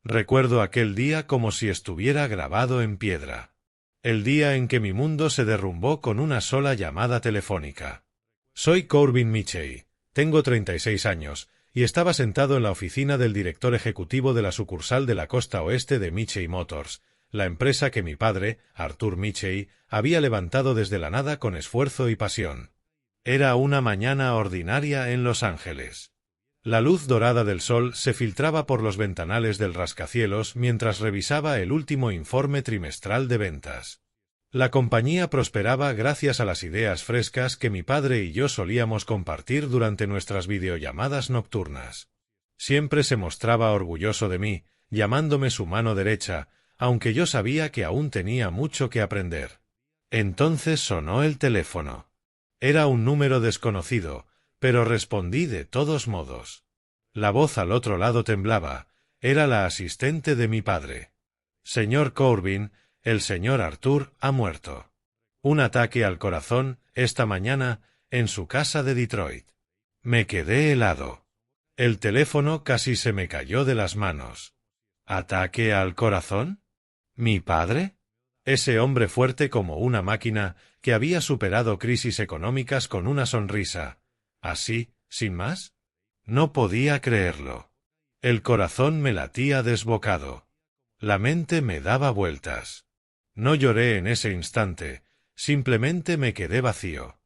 Recuerdo aquel día como si estuviera grabado en piedra. El día en que mi mundo se derrumbó con una sola llamada telefónica. Soy Corbin Michey, tengo 36 años, y estaba sentado en la oficina del director ejecutivo de la sucursal de la costa oeste de Michey Motors, la empresa que mi padre, Arthur Michey, había levantado desde la nada con esfuerzo y pasión. Era una mañana ordinaria en Los Ángeles. La luz dorada del sol se filtraba por los ventanales del rascacielos mientras revisaba el último informe trimestral de ventas. La compañía prosperaba gracias a las ideas frescas que mi padre y yo solíamos compartir durante nuestras videollamadas nocturnas. Siempre se mostraba orgulloso de mí, llamándome su mano derecha, aunque yo sabía que aún tenía mucho que aprender. Entonces sonó el teléfono. Era un número desconocido, pero respondí de todos modos. La voz al otro lado temblaba, era la asistente de mi padre. Señor Corbin, el señor Arthur ha muerto. Un ataque al corazón, esta mañana, en su casa de Detroit. Me quedé helado. El teléfono casi se me cayó de las manos. ¿Ataque al corazón? ¿Mi padre? Ese hombre fuerte como una máquina, que había superado crisis económicas con una sonrisa. ¿Así, sin más? No podía creerlo. El corazón me latía desbocado. La mente me daba vueltas. No lloré en ese instante, simplemente me quedé vacío.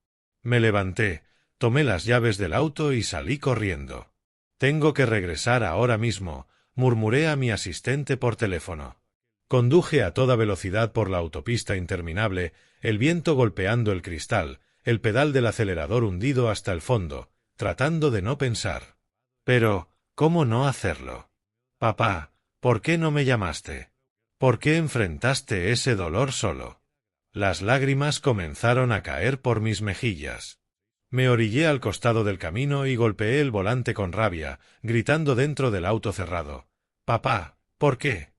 Me levanté, tomé las llaves del auto y salí corriendo. Tengo que regresar ahora mismo, murmuré a mi asistente por teléfono. Conduje a toda velocidad por la autopista interminable, el viento golpeando el cristal, el pedal del acelerador hundido hasta el fondo, tratando de no pensar. Pero, ¿cómo no hacerlo? Papá, ¿por qué no me llamaste? ¿Por qué enfrentaste ese dolor solo? Las lágrimas comenzaron a caer por mis mejillas. Me orillé al costado del camino y golpeé el volante con rabia, gritando dentro del auto cerrado. Papá, ¿por qué?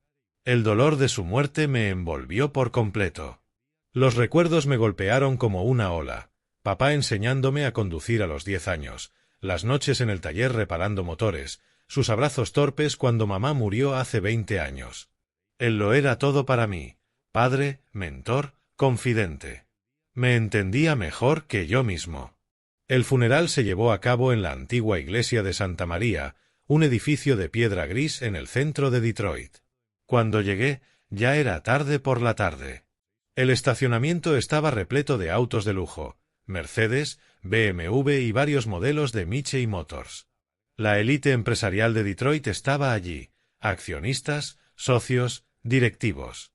El dolor de su muerte me envolvió por completo. Los recuerdos me golpearon como una ola. Papá enseñándome a conducir a los 10 años, las noches en el taller reparando motores, sus abrazos torpes cuando mamá murió hace 20 años. Él lo era todo para mí, padre, mentor, confidente. Me entendía mejor que yo mismo. El funeral se llevó a cabo en la antigua iglesia de Santa María, un edificio de piedra gris en el centro de Detroit. Cuando llegué, ya era tarde por la tarde. El estacionamiento estaba repleto de autos de lujo, Mercedes, BMW y varios modelos de Michey Motors. La élite empresarial de Detroit estaba allí, accionistas, socios, directivos.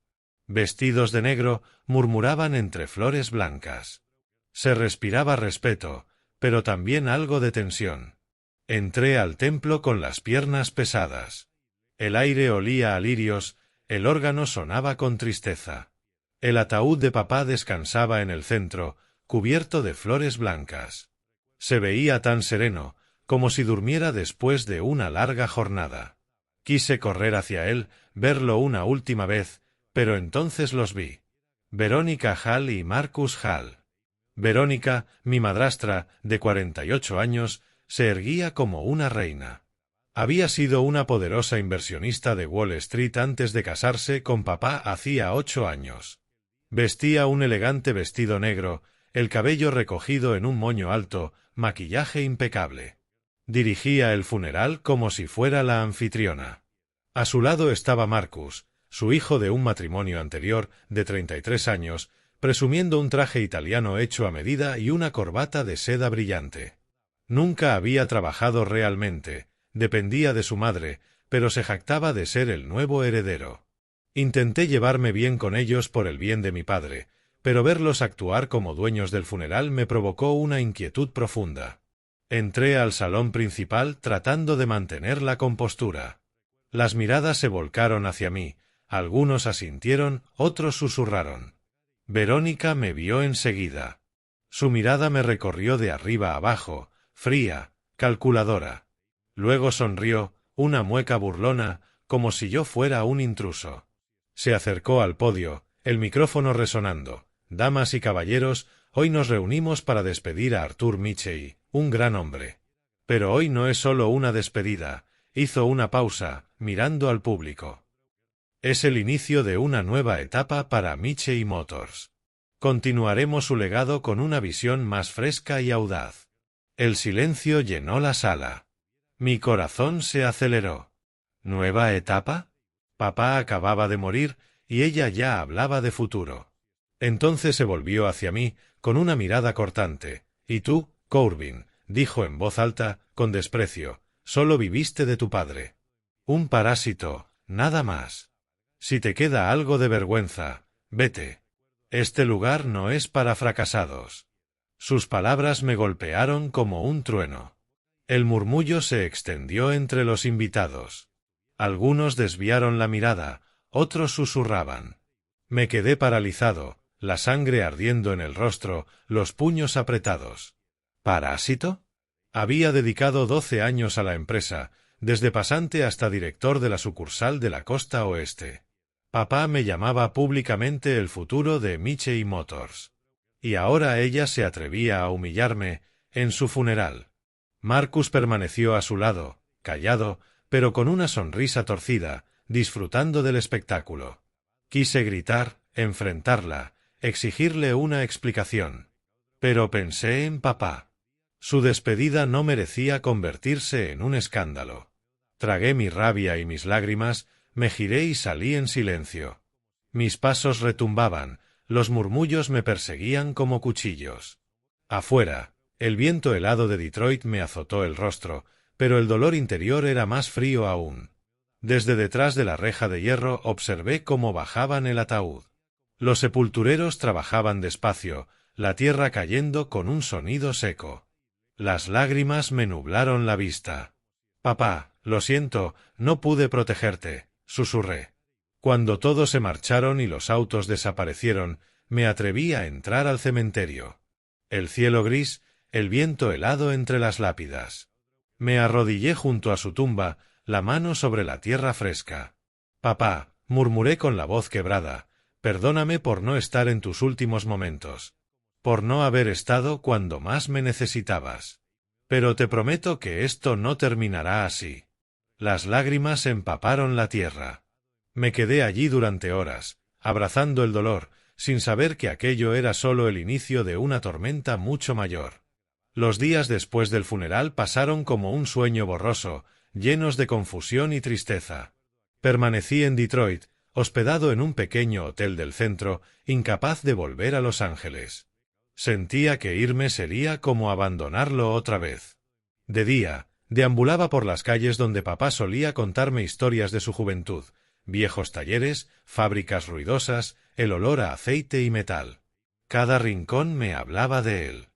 Vestidos de negro, murmuraban entre flores blancas. Se respiraba respeto, pero también algo de tensión. Entré al templo con las piernas pesadas. El aire olía a lirios, el órgano sonaba con tristeza. El ataúd de papá descansaba en el centro, cubierto de flores blancas. Se veía tan sereno, como si durmiera después de una larga jornada. Quise correr hacia él, verlo una última vez, pero entonces los vi. Verónica Hall y Marcus Hall. Verónica, mi madrastra, de 48 años, se erguía como una reina. Había sido una poderosa inversionista de Wall Street antes de casarse con papá hacía 8 años. Vestía un elegante vestido negro, el cabello recogido en un moño alto, maquillaje impecable. Dirigía el funeral como si fuera la anfitriona. A su lado estaba Marcus, su hijo de un matrimonio anterior, de 33 años, presumiendo un traje italiano hecho a medida y una corbata de seda brillante. Nunca había trabajado realmente, dependía de su madre, pero se jactaba de ser el nuevo heredero. Intenté llevarme bien con ellos por el bien de mi padre, pero verlos actuar como dueños del funeral me provocó una inquietud profunda. Entré al salón principal tratando de mantener la compostura. Las miradas se volcaron hacia mí, algunos asintieron, otros susurraron. Verónica me vio enseguida. Su mirada me recorrió de arriba a abajo, fría, calculadora. Luego sonrió, una mueca burlona, como si yo fuera un intruso. Se acercó al podio, el micrófono resonando. Damas y caballeros, hoy nos reunimos para despedir a Arthur Michey, un gran hombre. Pero hoy no es solo una despedida, hizo una pausa, mirando al público. Es el inicio de una nueva etapa para Michey Motors. Continuaremos su legado con una visión más fresca y audaz. El silencio llenó la sala. Mi corazón se aceleró. ¿Nueva etapa? Papá acababa de morir y ella ya hablaba de futuro. Entonces se volvió hacia mí con una mirada cortante. «¿Y tú, Corbin?», dijo en voz alta, con desprecio, «solo viviste de tu padre. Un parásito, nada más. Si te queda algo de vergüenza, vete. Este lugar no es para fracasados». Sus palabras me golpearon como un trueno. El murmullo se extendió entre los invitados. Algunos desviaron la mirada, otros susurraban. Me quedé paralizado, la sangre ardiendo en el rostro, los puños apretados. ¿Parásito? Había dedicado 12 años a la empresa, desde pasante hasta director de la sucursal de la costa oeste. Papá me llamaba públicamente el futuro de Michey Motors. Y ahora ella se atrevía a humillarme en su funeral. Marcus permaneció a su lado, callado, pero con una sonrisa torcida, disfrutando del espectáculo. Quise gritar, enfrentarla, exigirle una explicación. Pero pensé en papá. Su despedida no merecía convertirse en un escándalo. Tragué mi rabia y mis lágrimas, me giré y salí en silencio. Mis pasos retumbaban, los murmullos me perseguían como cuchillos. Afuera, el viento helado de Detroit me azotó el rostro, pero el dolor interior era más frío aún. Desde detrás de la reja de hierro observé cómo bajaban el ataúd. Los sepultureros trabajaban despacio, la tierra cayendo con un sonido seco. Las lágrimas me nublaron la vista. «Papá, lo siento, no pude protegerte», susurré. Cuando todos se marcharon y los autos desaparecieron, me atreví a entrar al cementerio. El cielo gris, el viento helado entre las lápidas. Me arrodillé junto a su tumba, la mano sobre la tierra fresca. «Papá», murmuré con la voz quebrada, «perdóname por no estar en tus últimos momentos. Por no haber estado cuando más me necesitabas. Pero te prometo que esto no terminará así». Las lágrimas empaparon la tierra. Me quedé allí durante horas, abrazando el dolor, sin saber que aquello era solo el inicio de una tormenta mucho mayor. Los días después del funeral pasaron como un sueño borroso, llenos de confusión y tristeza. Permanecí en Detroit, hospedado en un pequeño hotel del centro, incapaz de volver a Los Ángeles. Sentía que irme sería como abandonarlo otra vez. De día, deambulaba por las calles donde papá solía contarme historias de su juventud, viejos talleres, fábricas ruidosas, el olor a aceite y metal. Cada rincón me hablaba de él.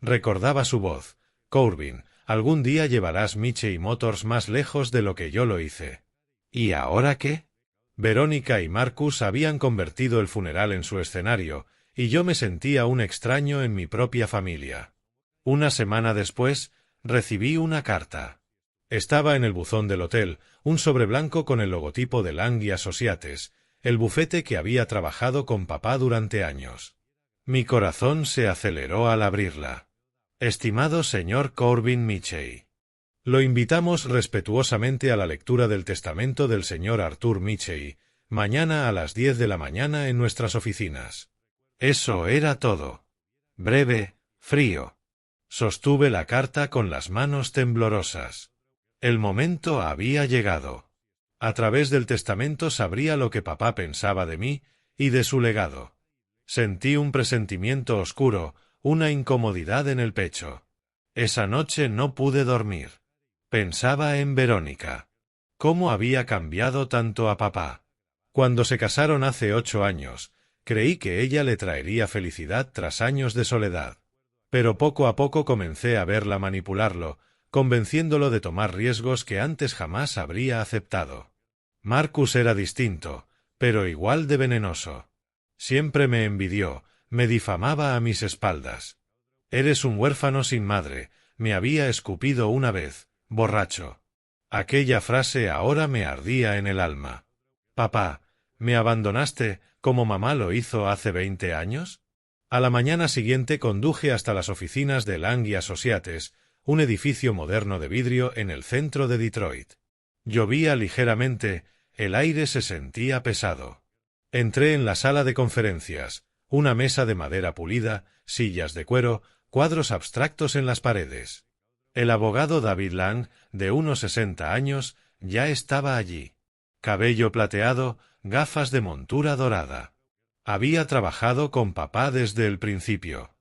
Recordaba su voz. «Corbin, algún día llevarás Michey Motors más lejos de lo que yo lo hice». ¿Y ahora qué? Verónica y Marcus habían convertido el funeral en su escenario, y yo me sentía un extraño en mi propia familia. Una semana después, recibí una carta. Estaba en el buzón del hotel, un sobre blanco con el logotipo de Lang & Associates, el bufete que había trabajado con papá durante años. Mi corazón se aceleró al abrirla. «Estimado señor Corbin Michey. Lo invitamos respetuosamente a la lectura del testamento del señor Arthur Michey, mañana a las 10 de la mañana en nuestras oficinas». Eso era todo. Breve, frío. Sostuve la carta con las manos temblorosas. El momento había llegado. A través del testamento sabría lo que papá pensaba de mí y de su legado. Sentí un presentimiento oscuro, una incomodidad en el pecho. Esa noche no pude dormir. Pensaba en Verónica. ¿Cómo había cambiado tanto a papá? Cuando se casaron hace 8 años, creí que ella le traería felicidad tras años de soledad. Pero poco a poco comencé a verla manipularlo, convenciéndolo de tomar riesgos que antes jamás habría aceptado. Marcus era distinto, pero igual de venenoso. Siempre me envidió, me difamaba a mis espaldas. «Eres un huérfano sin madre», me había escupido una vez, borracho. Aquella frase ahora me ardía en el alma. «Papá, ¿me abandonaste como mamá lo hizo hace 20 años?» A la mañana siguiente conduje hasta las oficinas de Lang & Associates, un edificio moderno de vidrio en el centro de Detroit. Llovía ligeramente, el aire se sentía pesado. Entré en la sala de conferencias, una mesa de madera pulida, sillas de cuero, cuadros abstractos en las paredes. El abogado David Lang, de unos 60 años, ya estaba allí. Cabello plateado, gafas de montura dorada. Había trabajado con papá desde el principio.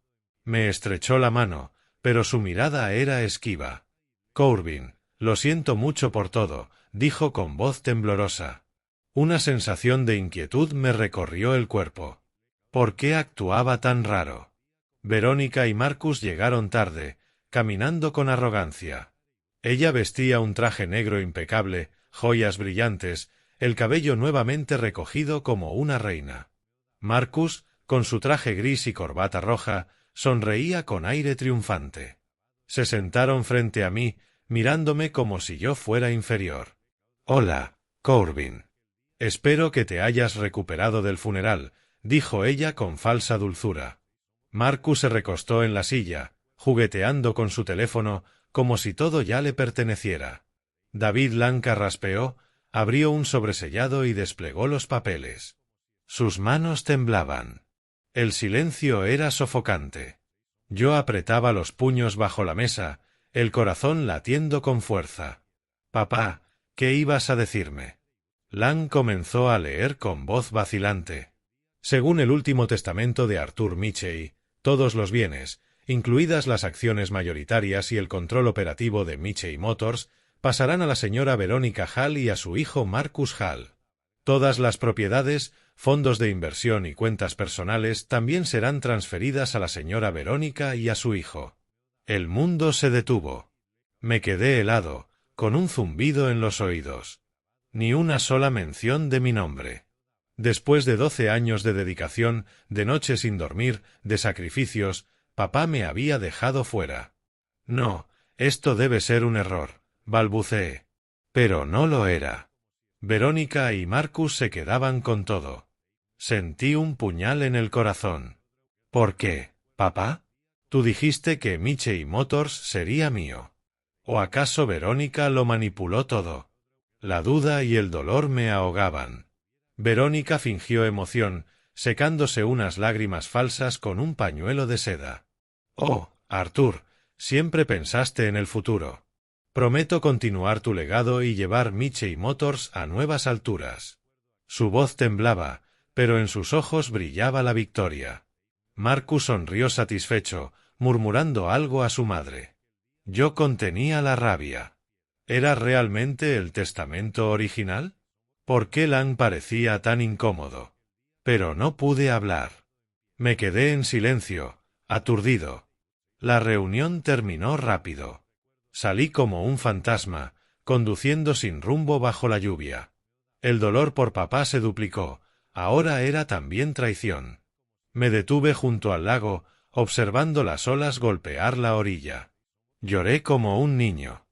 Me estrechó la mano, pero su mirada era esquiva. Corbin, lo siento mucho por todo, dijo con voz temblorosa. Una sensación de inquietud me recorrió el cuerpo. ¿Por qué actuaba tan raro? Verónica y Marcus llegaron tarde, caminando con arrogancia. Ella vestía un traje negro impecable, joyas brillantes, el cabello nuevamente recogido como una reina. Marcus, con su traje gris y corbata roja, sonreía con aire triunfante. Se sentaron frente a mí, mirándome como si yo fuera inferior. «Hola, Corbin. Espero que te hayas recuperado del funeral», dijo ella con falsa dulzura. Marcus se recostó en la silla, jugueteando con su teléfono, como si todo ya le perteneciera. David Lang carraspeó, abrió un sobresellado y desplegó los papeles. Sus manos temblaban. El silencio era sofocante. Yo apretaba los puños bajo la mesa, el corazón latiendo con fuerza. «Papá, ¿qué ibas a decirme?» Lang comenzó a leer con voz vacilante. Según el último testamento de Arthur Michey, todos los bienes, incluidas las acciones mayoritarias y el control operativo de Michey Motors, pasarán a la señora Verónica Hall y a su hijo Marcus Hall. Todas las propiedades, fondos de inversión y cuentas personales también serán transferidas a la señora Verónica y a su hijo. El mundo se detuvo. Me quedé helado, con un zumbido en los oídos. Ni una sola mención de mi nombre. Después de 12 años de dedicación, de noches sin dormir, de sacrificios, papá me había dejado fuera. «No, esto debe ser un error», balbuceé. Pero no lo era. Verónica y Marcus se quedaban con todo. Sentí un puñal en el corazón. «¿Por qué, papá? Tú dijiste que Michey Motors sería mío. ¿O acaso Verónica lo manipuló todo?» La duda y el dolor me ahogaban. Verónica fingió emoción, secándose unas lágrimas falsas con un pañuelo de seda. «Oh, Arthur, siempre pensaste en el futuro. Prometo continuar tu legado y llevar Michey Motors a nuevas alturas». Su voz temblaba, pero en sus ojos brillaba la victoria. Marcus sonrió satisfecho, murmurando algo a su madre. Yo contenía la rabia. ¿Era realmente el testamento original? ¿Por qué Lang parecía tan incómodo? Pero no pude hablar. Me quedé en silencio, aturdido. La reunión terminó rápido. Salí como un fantasma, conduciendo sin rumbo bajo la lluvia. El dolor por papá se duplicó, ahora era también traición. Me detuve junto al lago, observando las olas golpear la orilla. Lloré como un niño.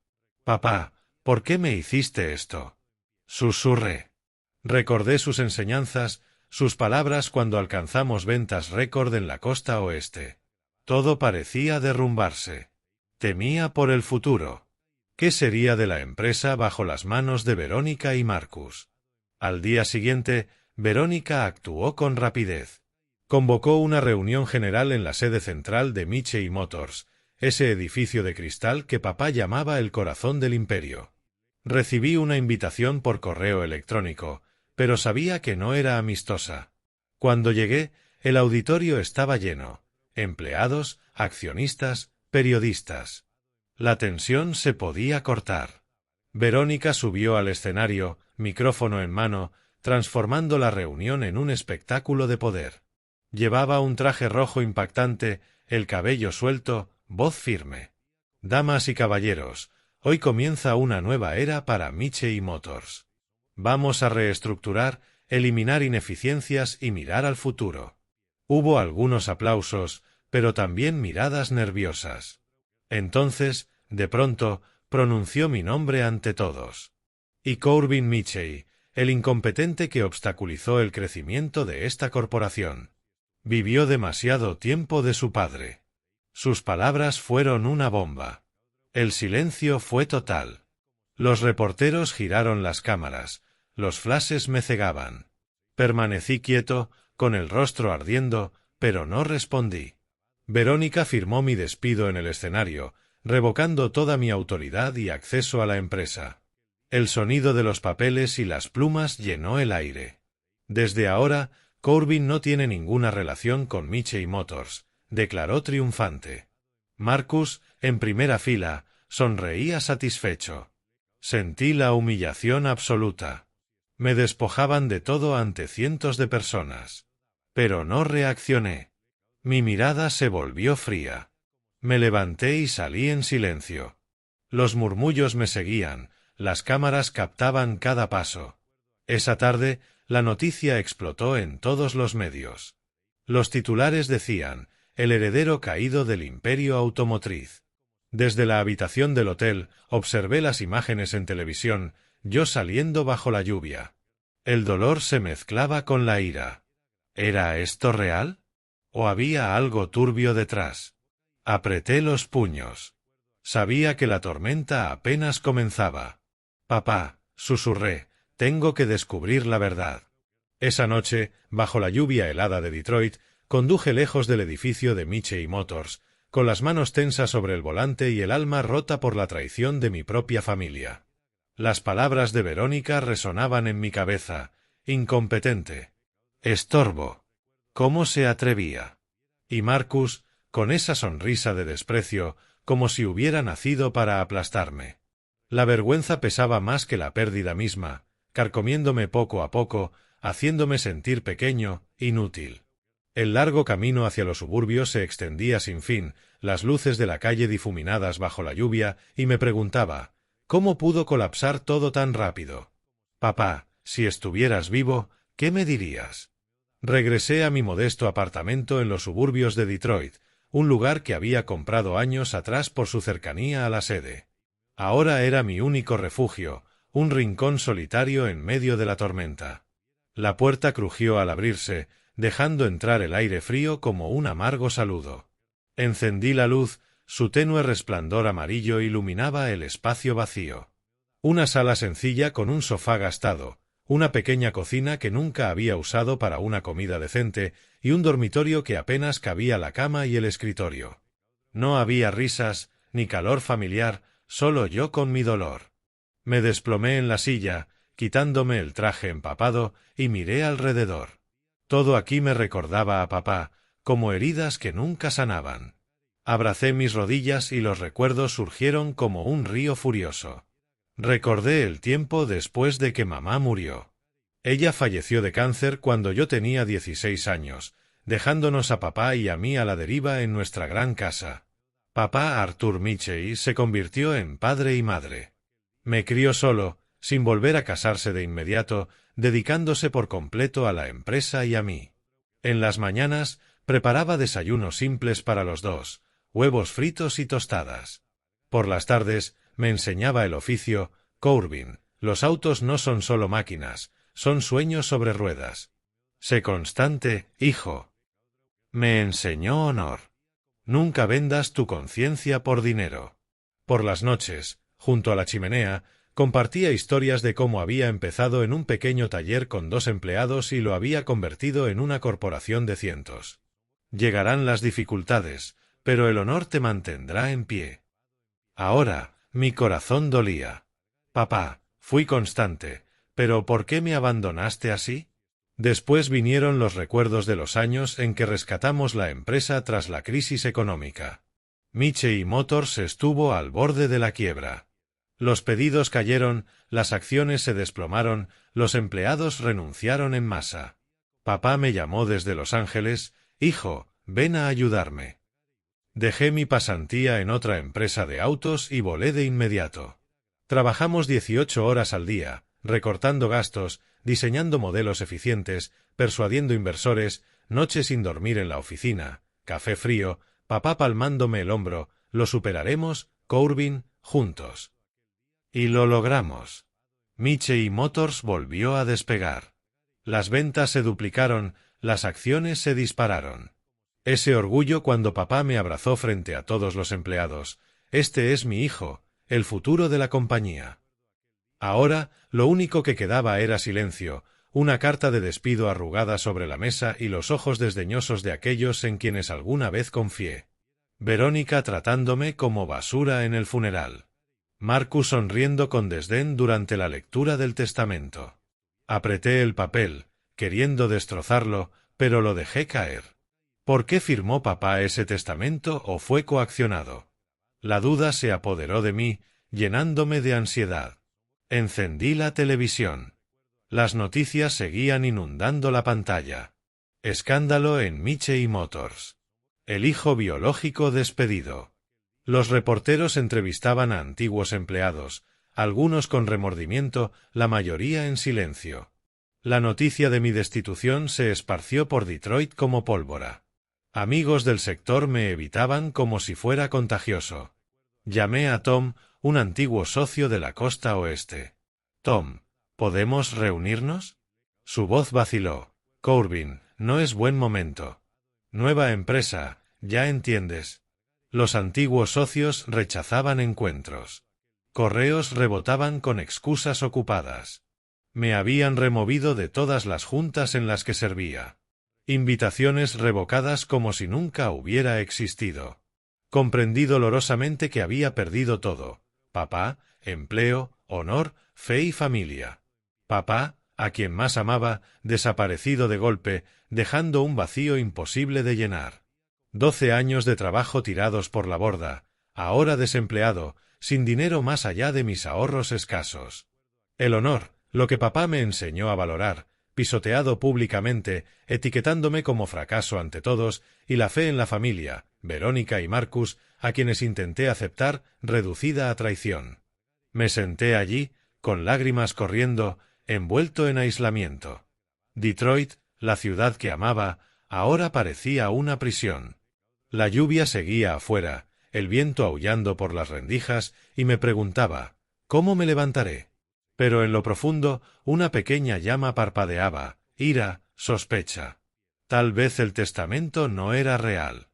«Papá, ¿por qué me hiciste esto?», susurré. Recordé sus enseñanzas, sus palabras cuando alcanzamos ventas récord en la costa oeste. Todo parecía derrumbarse. Temía por el futuro. ¿Qué sería de la empresa bajo las manos de Verónica y Marcus? Al día siguiente, Verónica actuó con rapidez. Convocó una reunión general en la sede central de Michey Motors, ese edificio de cristal que papá llamaba el corazón del imperio. Recibí una invitación por correo electrónico, pero sabía que no era amistosa. Cuando llegué, el auditorio estaba lleno. Empleados, accionistas, periodistas. La tensión se podía cortar. Verónica subió al escenario, micrófono en mano, transformando la reunión en un espectáculo de poder. Llevaba un traje rojo impactante, el cabello suelto, voz firme. «Damas y caballeros, hoy comienza una nueva era para Michey Motors. Vamos a reestructurar, eliminar ineficiencias y mirar al futuro». Hubo algunos aplausos, pero también miradas nerviosas. Entonces, de pronto, pronunció mi nombre ante todos. Y Corbin Michey, el incompetente que obstaculizó el crecimiento de esta corporación. Vivió demasiado tiempo de su padre. Sus palabras fueron una bomba. El silencio fue total. Los reporteros giraron las cámaras, los flashes me cegaban. Permanecí quieto, con el rostro ardiendo, pero no respondí. Verónica firmó mi despido en el escenario, revocando toda mi autoridad y acceso a la empresa. El sonido de los papeles y las plumas llenó el aire. Desde ahora, Corbin no tiene ninguna relación con Michey Motors, declaró triunfante. Marcus, en primera fila, sonreía satisfecho. Sentí la humillación absoluta. Me despojaban de todo ante cientos de personas. Pero no reaccioné. Mi mirada se volvió fría. Me levanté y salí en silencio. Los murmullos me seguían, las cámaras captaban cada paso. Esa tarde, la noticia explotó en todos los medios. Los titulares decían, el heredero caído del imperio automotriz. Desde la habitación del hotel, observé las imágenes en televisión, yo saliendo bajo la lluvia. El dolor se mezclaba con la ira. ¿Era esto real? ¿O había algo turbio detrás? Apreté los puños. Sabía que la tormenta apenas comenzaba. Papá, susurré, tengo que descubrir la verdad. Esa noche, bajo la lluvia helada de Detroit, conduje lejos del edificio de Michey Motors, con las manos tensas sobre el volante y el alma rota por la traición de mi propia familia. Las palabras de Verónica resonaban en mi cabeza. Incompetente. Estorbo. ¿Cómo se atrevía? Y Marcus, con esa sonrisa de desprecio, como si hubiera nacido para aplastarme. La vergüenza pesaba más que la pérdida misma, carcomiéndome poco a poco, haciéndome sentir pequeño, inútil. El largo camino hacia los suburbios se extendía sin fin, las luces de la calle difuminadas bajo la lluvia, y me preguntaba, ¿cómo pudo colapsar todo tan rápido? Papá, si estuvieras vivo, ¿qué me dirías? Regresé a mi modesto apartamento en los suburbios de Detroit, un lugar que había comprado años atrás por su cercanía a la sede. Ahora era mi único refugio, un rincón solitario en medio de la tormenta. La puerta crujió al abrirse, dejando entrar el aire frío como un amargo saludo. Encendí la luz, su tenue resplandor amarillo iluminaba el espacio vacío. Una sala sencilla con un sofá gastado, una pequeña cocina que nunca había usado para una comida decente y un dormitorio que apenas cabía la cama y el escritorio. No había risas, ni calor familiar, solo yo con mi dolor. Me desplomé en la silla, quitándome el traje empapado, y miré alrededor. Todo aquí me recordaba a papá, como heridas que nunca sanaban. Abracé mis rodillas y los recuerdos surgieron como un río furioso. Recordé el tiempo después de que mamá murió. Ella falleció de cáncer cuando yo tenía 16 años, dejándonos a papá y a mí a la deriva en nuestra gran casa. Papá Arthur Michey se convirtió en padre y madre. Me crió solo, sin volver a casarse de inmediato, dedicándose por completo a la empresa y a mí. En las mañanas, preparaba desayunos simples para los dos, huevos fritos y tostadas. Por las tardes, me enseñaba el oficio. Corbin, los autos no son solo máquinas, son sueños sobre ruedas. Sé constante, hijo. Me enseñó honor. Nunca vendas tu conciencia por dinero. Por las noches, junto a la chimenea, compartía historias de cómo había empezado en un pequeño taller con 2 empleados y lo había convertido en una corporación de cientos. Llegarán las dificultades, pero el honor te mantendrá en pie. Ahora, mi corazón dolía. Papá, fui constante, pero ¿por qué me abandonaste así? Después vinieron los recuerdos de los años en que rescatamos la empresa tras la crisis económica. Michey Motors estuvo al borde de la quiebra. Los pedidos cayeron, las acciones se desplomaron, los empleados renunciaron en masa. Papá me llamó desde Los Ángeles, hijo, ven a ayudarme. Dejé mi pasantía en otra empresa de autos y volé de inmediato. Trabajamos 18 horas al día, recortando gastos, diseñando modelos eficientes, persuadiendo inversores, noches sin dormir en la oficina, café frío, papá palmándome el hombro, lo superaremos, Corbin, juntos. Y lo logramos. Michey Motors volvió a despegar. Las ventas se duplicaron, las acciones se dispararon. Ese orgullo cuando papá me abrazó frente a todos los empleados. Este es mi hijo, el futuro de la compañía. Ahora, lo único que quedaba era silencio, una carta de despido arrugada sobre la mesa y los ojos desdeñosos de aquellos en quienes alguna vez confié. Verónica tratándome como basura en el funeral. Marcus sonriendo con desdén durante la lectura del testamento. Apreté el papel, queriendo destrozarlo, pero lo dejé caer. ¿Por qué firmó papá ese testamento o fue coaccionado? La duda se apoderó de mí, llenándome de ansiedad. Encendí la televisión. Las noticias seguían inundando la pantalla. Escándalo en Michei Motors. El hijo biológico despedido. Los reporteros entrevistaban a antiguos empleados, algunos con remordimiento, la mayoría en silencio. La noticia de mi destitución se esparció por Detroit como pólvora. Amigos del sector me evitaban como si fuera contagioso. Llamé a Tom, un antiguo socio de la costa oeste. Tom, ¿podemos reunirnos? Su voz vaciló. Corbin, no es buen momento. Nueva empresa, ya entiendes. Los antiguos socios rechazaban encuentros. Correos rebotaban con excusas ocupadas. Me habían removido de todas las juntas en las que servía. Invitaciones revocadas como si nunca hubiera existido. Comprendí dolorosamente que había perdido todo: papá, empleo, honor, fe y familia. Papá, a quien más amaba, desaparecido de golpe, dejando un vacío imposible de llenar. 12 años de trabajo tirados por la borda, ahora desempleado, sin dinero más allá de mis ahorros escasos. El honor, lo que papá me enseñó a valorar, pisoteado públicamente, etiquetándome como fracaso ante todos, y la fe en la familia, Verónica y Marcus, a quienes intenté aceptar, reducida a traición. Me senté allí, con lágrimas corriendo, envuelto en aislamiento. Detroit, la ciudad que amaba, ahora parecía una prisión. La lluvia seguía afuera, el viento aullando por las rendijas, y me preguntaba, ¿cómo me levantaré? Pero en lo profundo, una pequeña llama parpadeaba, ira, sospecha. Tal vez el testamento no era real.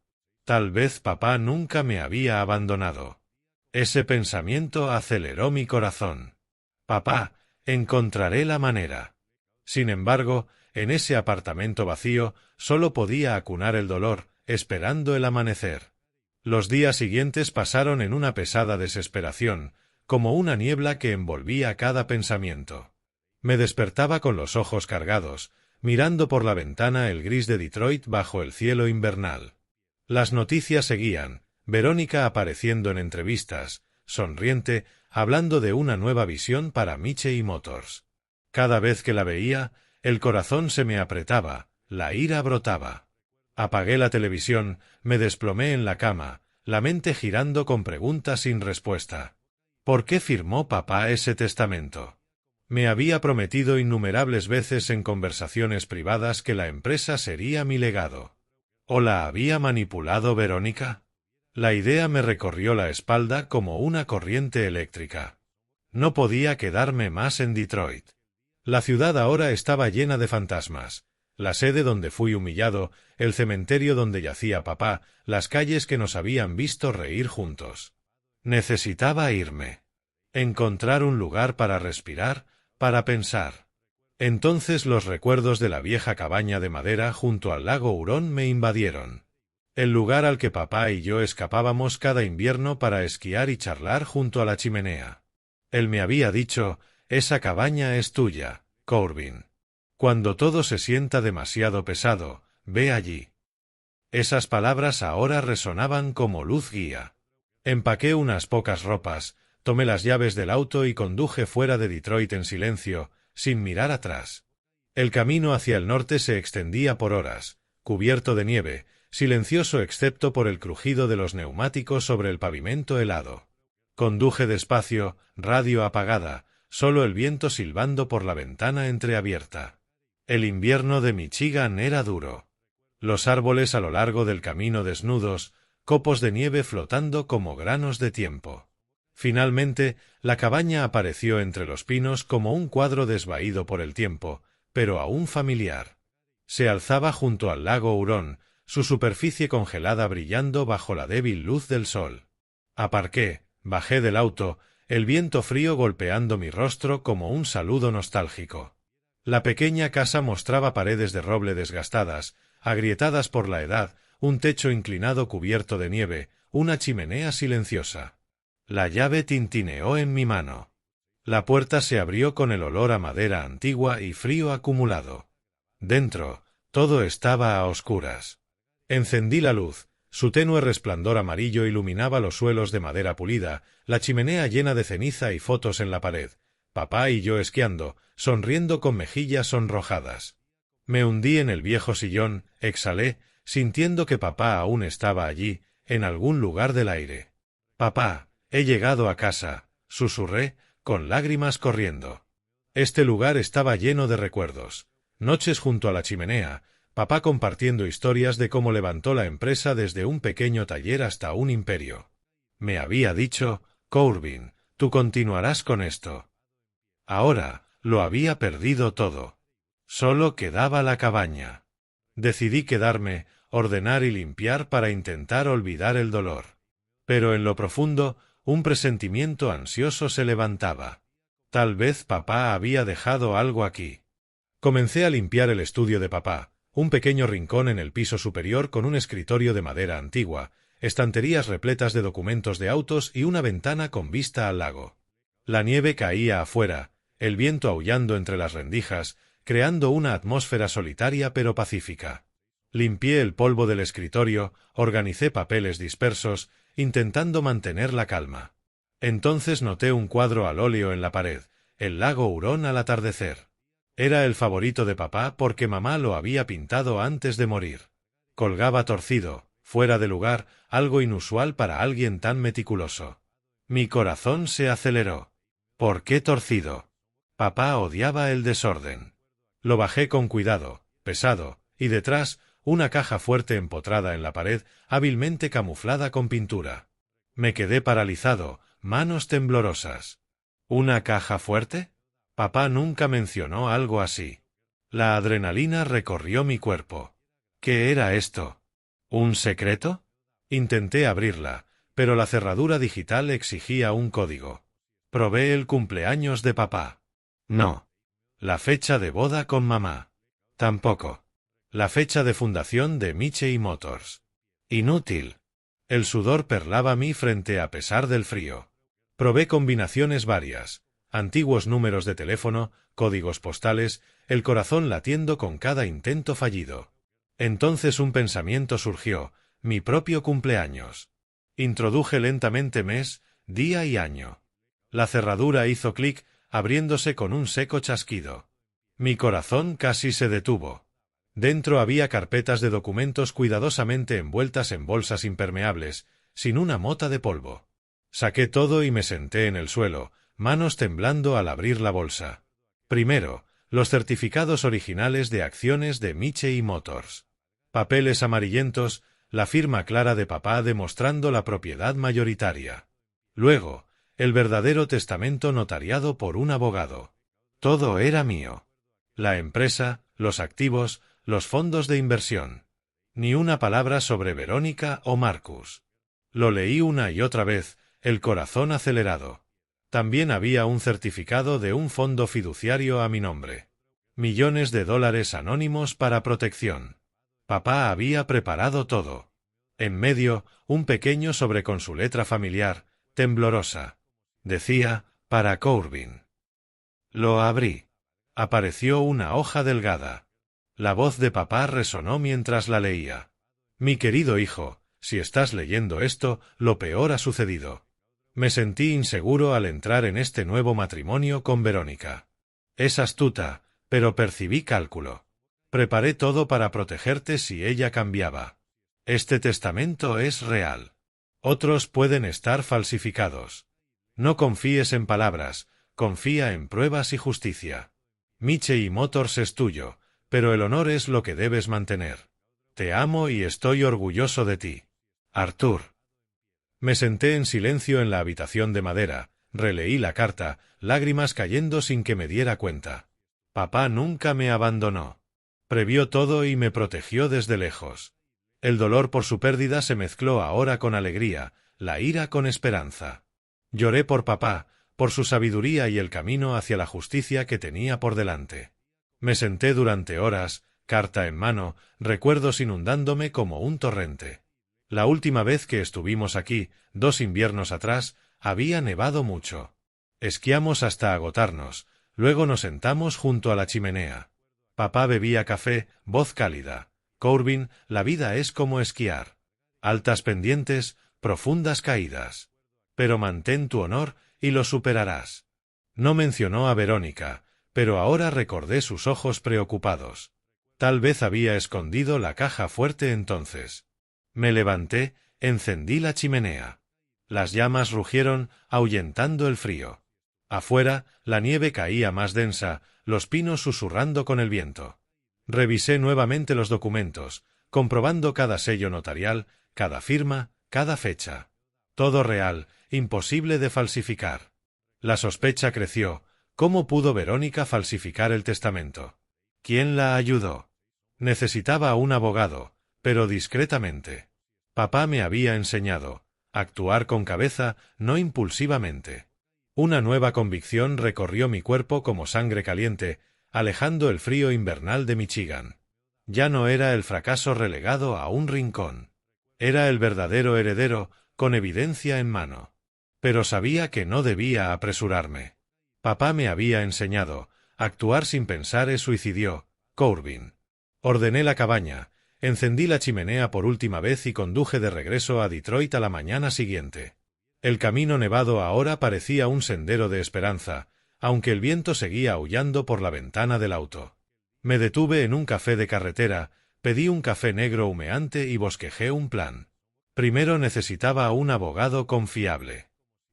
Tal vez papá nunca me había abandonado. Ese pensamiento aceleró mi corazón. Papá, encontraré la manera. Sin embargo, en ese apartamento vacío, solo podía acunar el dolor, esperando el amanecer. Los días siguientes pasaron en una pesada desesperación, como una niebla que envolvía cada pensamiento. Me despertaba con los ojos cargados, mirando por la ventana el gris de Detroit bajo el cielo invernal. Las noticias seguían, Verónica apareciendo en entrevistas, sonriente, hablando de una nueva visión para Michei Motors. Cada vez que la veía, el corazón se me apretaba, la ira brotaba. Apagué la televisión, me desplomé en la cama, la mente girando con preguntas sin respuesta. ¿Por qué firmó papá ese testamento? Me había prometido innumerables veces en conversaciones privadas que la empresa sería mi legado. ¿O la había manipulado Verónica? La idea me recorrió la espalda como una corriente eléctrica. No podía quedarme más en Detroit. La ciudad ahora estaba llena de fantasmas. La sede donde fui humillado, el cementerio donde yacía papá, las calles que nos habían visto reír juntos. Necesitaba irme. Encontrar un lugar para respirar, para pensar. Entonces los recuerdos de la vieja cabaña de madera junto al lago Hurón me invadieron. El lugar al que papá y yo escapábamos cada invierno para esquiar y charlar junto a la chimenea. Él me había dicho, esa cabaña es tuya, Corbin. Cuando todo se sienta demasiado pesado, ve allí. Esas palabras ahora resonaban como luz guía. Empaqué unas pocas ropas, tomé las llaves del auto y conduje fuera de Detroit en silencio, sin mirar atrás. El camino hacia el norte se extendía por horas, cubierto de nieve, silencioso excepto por el crujido de los neumáticos sobre el pavimento helado. Conduje despacio, radio apagada, solo el viento silbando por la ventana entreabierta. El invierno de Michigan era duro. Los árboles a lo largo del camino desnudos, copos de nieve flotando como granos de tiempo. Finalmente, la cabaña apareció entre los pinos como un cuadro desvaído por el tiempo, pero aún familiar. Se alzaba junto al lago Hurón, su superficie congelada brillando bajo la débil luz del sol. Aparqué, bajé del auto, el viento frío golpeando mi rostro como un saludo nostálgico. La pequeña casa mostraba paredes de roble desgastadas, agrietadas por la edad, un techo inclinado cubierto de nieve, una chimenea silenciosa. La llave tintineó en mi mano. La puerta se abrió con el olor a madera antigua y frío acumulado. Dentro, todo estaba a oscuras. Encendí la luz. Su tenue resplandor amarillo iluminaba los suelos de madera pulida, la chimenea llena de ceniza y fotos en la pared. Papá y yo esquiando, sonriendo con mejillas sonrojadas. Me hundí en el viejo sillón, exhalé, sintiendo que papá aún estaba allí, en algún lugar del aire. «Papá, he llegado a casa», susurré, con lágrimas corriendo. Este lugar estaba lleno de recuerdos. Noches junto a la chimenea, papá compartiendo historias de cómo levantó la empresa desde un pequeño taller hasta un imperio. Me había dicho, «Corbin, tú continuarás con esto». Ahora, lo había perdido todo. Solo quedaba la cabaña. Decidí quedarme, ordenar y limpiar para intentar olvidar el dolor. Pero en lo profundo, un presentimiento ansioso se levantaba. Tal vez papá había dejado algo aquí. Comencé a limpiar el estudio de papá, un pequeño rincón en el piso superior con un escritorio de madera antigua, estanterías repletas de documentos de autos y una ventana con vista al lago. La nieve caía afuera, el viento aullando entre las rendijas, creando una atmósfera solitaria pero pacífica. Limpié el polvo del escritorio, organicé papeles dispersos, intentando mantener la calma. Entonces noté un cuadro al óleo en la pared, el lago Hurón al atardecer. Era el favorito de papá porque mamá lo había pintado antes de morir. Colgaba torcido, fuera de lugar, algo inusual para alguien tan meticuloso. Mi corazón se aceleró. ¿Por qué torcido? Papá odiaba el desorden. Lo bajé con cuidado, pesado, y detrás, una caja fuerte empotrada en la pared, hábilmente camuflada con pintura. Me quedé paralizado, manos temblorosas. ¿Una caja fuerte? Papá nunca mencionó algo así. La adrenalina recorrió mi cuerpo. ¿Qué era esto? ¿Un secreto? Intenté abrirla, pero la cerradura digital exigía un código. Probé el cumpleaños de papá. No. La fecha de boda con mamá. Tampoco. La fecha de fundación de Michey Motors. Inútil. El sudor perlaba mi frente a pesar del frío. Probé combinaciones varias, antiguos números de teléfono, códigos postales, el corazón latiendo con cada intento fallido. Entonces un pensamiento surgió, mi propio cumpleaños. Introduje lentamente mes, día y año. La cerradura hizo clic, abriéndose con un seco chasquido. Mi corazón casi se detuvo. Dentro había carpetas de documentos cuidadosamente envueltas en bolsas impermeables, sin una mota de polvo. Saqué todo y me senté en el suelo, manos temblando al abrir la bolsa. Primero, los certificados originales de acciones de Michey Motors. Papeles amarillentos, la firma clara de papá demostrando la propiedad mayoritaria. Luego, el verdadero testamento notariado por un abogado. Todo era mío. La empresa, los activos, los fondos de inversión. Ni una palabra sobre Verónica o Marcus. Lo leí una y otra vez, el corazón acelerado. También había un certificado de un fondo fiduciario a mi nombre. Millones de dólares anónimos para protección. Papá había preparado todo. En medio, un pequeño sobre con su letra familiar, temblorosa. Decía, para Corbin. Lo abrí. Apareció una hoja delgada. La voz de papá resonó mientras la leía. Mi querido hijo, si estás leyendo esto, lo peor ha sucedido. Me sentí inseguro al entrar en este nuevo matrimonio con Verónica. Es astuta, pero percibí cálculo. Preparé todo para protegerte si ella cambiaba. Este testamento es real. Otros pueden estar falsificados. No confíes en palabras, confía en pruebas y justicia. Michey Motors es tuyo, pero el honor es lo que debes mantener. Te amo y estoy orgulloso de ti. Arthur. Me senté en silencio en la habitación de madera, releí la carta, lágrimas cayendo sin que me diera cuenta. Papá nunca me abandonó. Previó todo y me protegió desde lejos. El dolor por su pérdida se mezcló ahora con alegría, la ira con esperanza. Lloré por papá, por su sabiduría y el camino hacia la justicia que tenía por delante. Me senté durante horas, carta en mano, recuerdos inundándome como un torrente. La última vez que estuvimos aquí, 2 inviernos atrás, había nevado mucho. Esquiamos hasta agotarnos, luego nos sentamos junto a la chimenea. Papá bebía café, voz cálida. Corbin, la vida es como esquiar. Altas pendientes, profundas caídas. Pero mantén tu honor y lo superarás. No mencionó a Verónica, pero ahora recordé sus ojos preocupados. Tal vez había escondido la caja fuerte entonces. Me levanté, encendí la chimenea. Las llamas rugieron, ahuyentando el frío. Afuera, la nieve caía más densa, los pinos susurrando con el viento. Revisé nuevamente los documentos, comprobando cada sello notarial, cada firma, cada fecha. Todo real, imposible de falsificar. La sospecha creció. ¿Cómo pudo Verónica falsificar el testamento? ¿Quién la ayudó? Necesitaba un abogado, pero discretamente. Papá me había enseñado, actuar con cabeza, no impulsivamente. Una nueva convicción recorrió mi cuerpo como sangre caliente, alejando el frío invernal de Michigan. Ya no era el fracaso relegado a un rincón. Era el verdadero heredero, con evidencia en mano. Pero sabía que no debía apresurarme. Papá me había enseñado, actuar sin pensar es suicidio, Corbin. Ordené la cabaña, encendí la chimenea por última vez y conduje de regreso a Detroit a la mañana siguiente. El camino nevado ahora parecía un sendero de esperanza, aunque el viento seguía aullando por la ventana del auto. Me detuve en un café de carretera, pedí un café negro humeante y bosquejé un plan. Primero necesitaba un abogado confiable.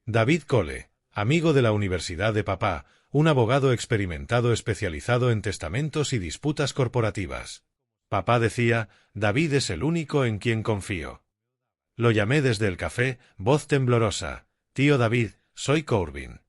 David Cole, amigo de la universidad de papá, un abogado experimentado especializado en testamentos y disputas corporativas. Papá decía, David es el único en quien confío. Lo llamé desde el café, voz temblorosa. Tío David, soy Corbin.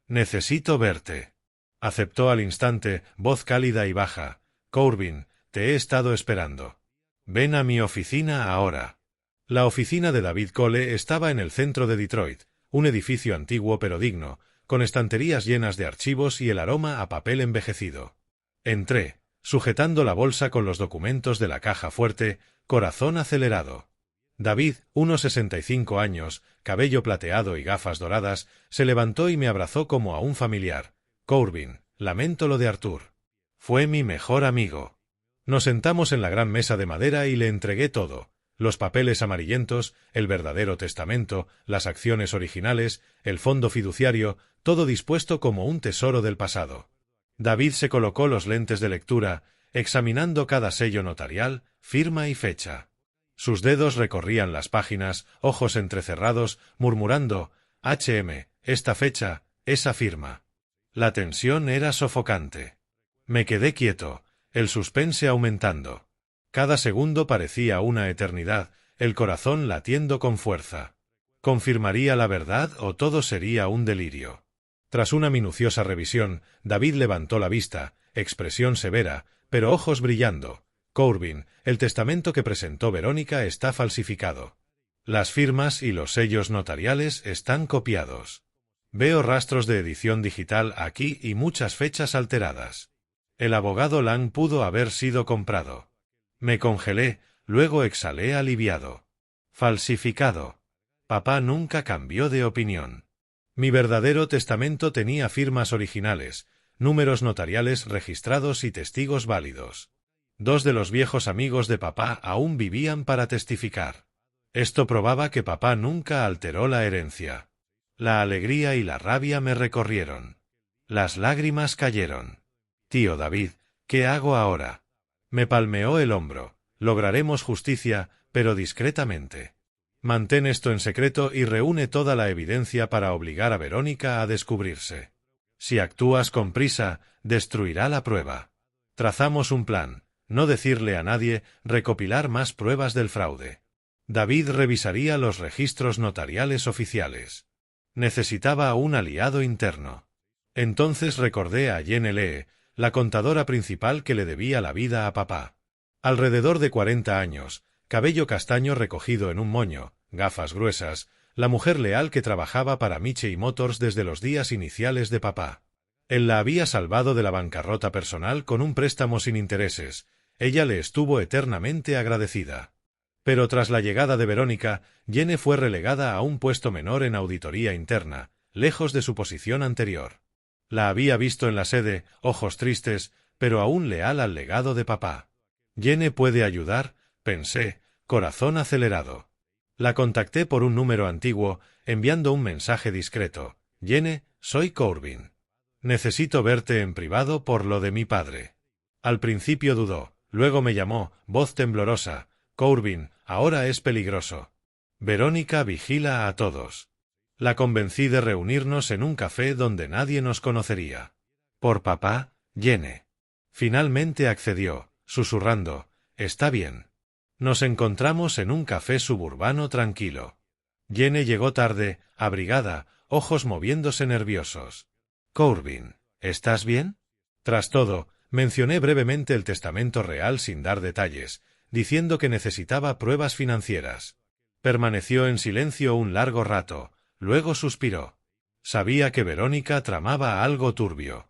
Necesito verte. Aceptó al instante, voz cálida y baja. Corbin, te he estado esperando. Ven a mi oficina ahora. La oficina de David Cole estaba en el centro de Detroit, un edificio antiguo pero digno, con estanterías llenas de archivos y el aroma a papel envejecido. Entré, sujetando la bolsa con los documentos de la caja fuerte, corazón acelerado. David, unos 65 años, cabello plateado y gafas doradas, se levantó y me abrazó como a un familiar. Corbin, lamento lo de Arthur. Fue mi mejor amigo. Nos sentamos en la gran mesa de madera y le entregué todo. Los papeles amarillentos, el verdadero testamento, las acciones originales, el fondo fiduciario, todo dispuesto como un tesoro del pasado. David se colocó los lentes de lectura, examinando cada sello notarial, firma y fecha. Sus dedos recorrían las páginas, ojos entrecerrados, murmurando, HM, esta fecha, esa firma. La tensión era sofocante. Me quedé quieto, el suspense aumentando. Cada segundo parecía una eternidad, el corazón latiendo con fuerza. ¿Confirmaría la verdad o todo sería un delirio? Tras una minuciosa revisión, David levantó la vista, expresión severa, pero ojos brillando. Corbin, el testamento que presentó Verónica está falsificado. Las firmas y los sellos notariales están copiados. Veo rastros de edición digital aquí y muchas fechas alteradas. El abogado Lang pudo haber sido comprado. Me congelé, luego exhalé aliviado. Falsificado. Papá nunca cambió de opinión. Mi verdadero testamento tenía firmas originales, números notariales registrados y testigos válidos. 2 de los viejos amigos de papá aún vivían para testificar. Esto probaba que papá nunca alteró la herencia. La alegría y la rabia me recorrieron. Las lágrimas cayeron. Tío David, ¿qué hago ahora? Me palmeó el hombro. Lograremos justicia, pero discretamente. Mantén esto en secreto y reúne toda la evidencia para obligar a Verónica a descubrirse. Si actúas con prisa, destruirá la prueba. Trazamos un plan. No decirle a nadie, recopilar más pruebas del fraude. David revisaría los registros notariales oficiales. Necesitaba un aliado interno. Entonces recordé a Jenny Lee, la contadora principal que le debía la vida a papá. Alrededor de 40 años, cabello castaño recogido en un moño, gafas gruesas, la mujer leal que trabajaba para Michey Motors desde los días iniciales de papá. Él la había salvado de la bancarrota personal con un préstamo sin intereses. Ella le estuvo eternamente agradecida. Pero tras la llegada de Verónica, Jenny fue relegada a un puesto menor en auditoría interna, lejos de su posición anterior. La había visto en la sede, ojos tristes, pero aún leal al legado de papá. Jenny puede ayudar, pensé, corazón acelerado. La contacté por un número antiguo, enviando un mensaje discreto. Jenny, soy Corbin. Necesito verte en privado por lo de mi padre. Al principio dudó, luego me llamó, voz temblorosa. Corbin, ahora es peligroso. Verónica vigila a todos. La convencí de reunirnos en un café donde nadie nos conocería. Por papá, Jenny. Finalmente accedió, susurrando, está bien. Nos encontramos en un café suburbano tranquilo. Jenny llegó tarde, abrigada, ojos moviéndose nerviosos. Corbin, ¿estás bien? Tras todo, mencioné brevemente el testamento real sin dar detalles, diciendo que necesitaba pruebas financieras. Permaneció en silencio un largo rato, luego suspiró. Sabía que Verónica tramaba algo turbio.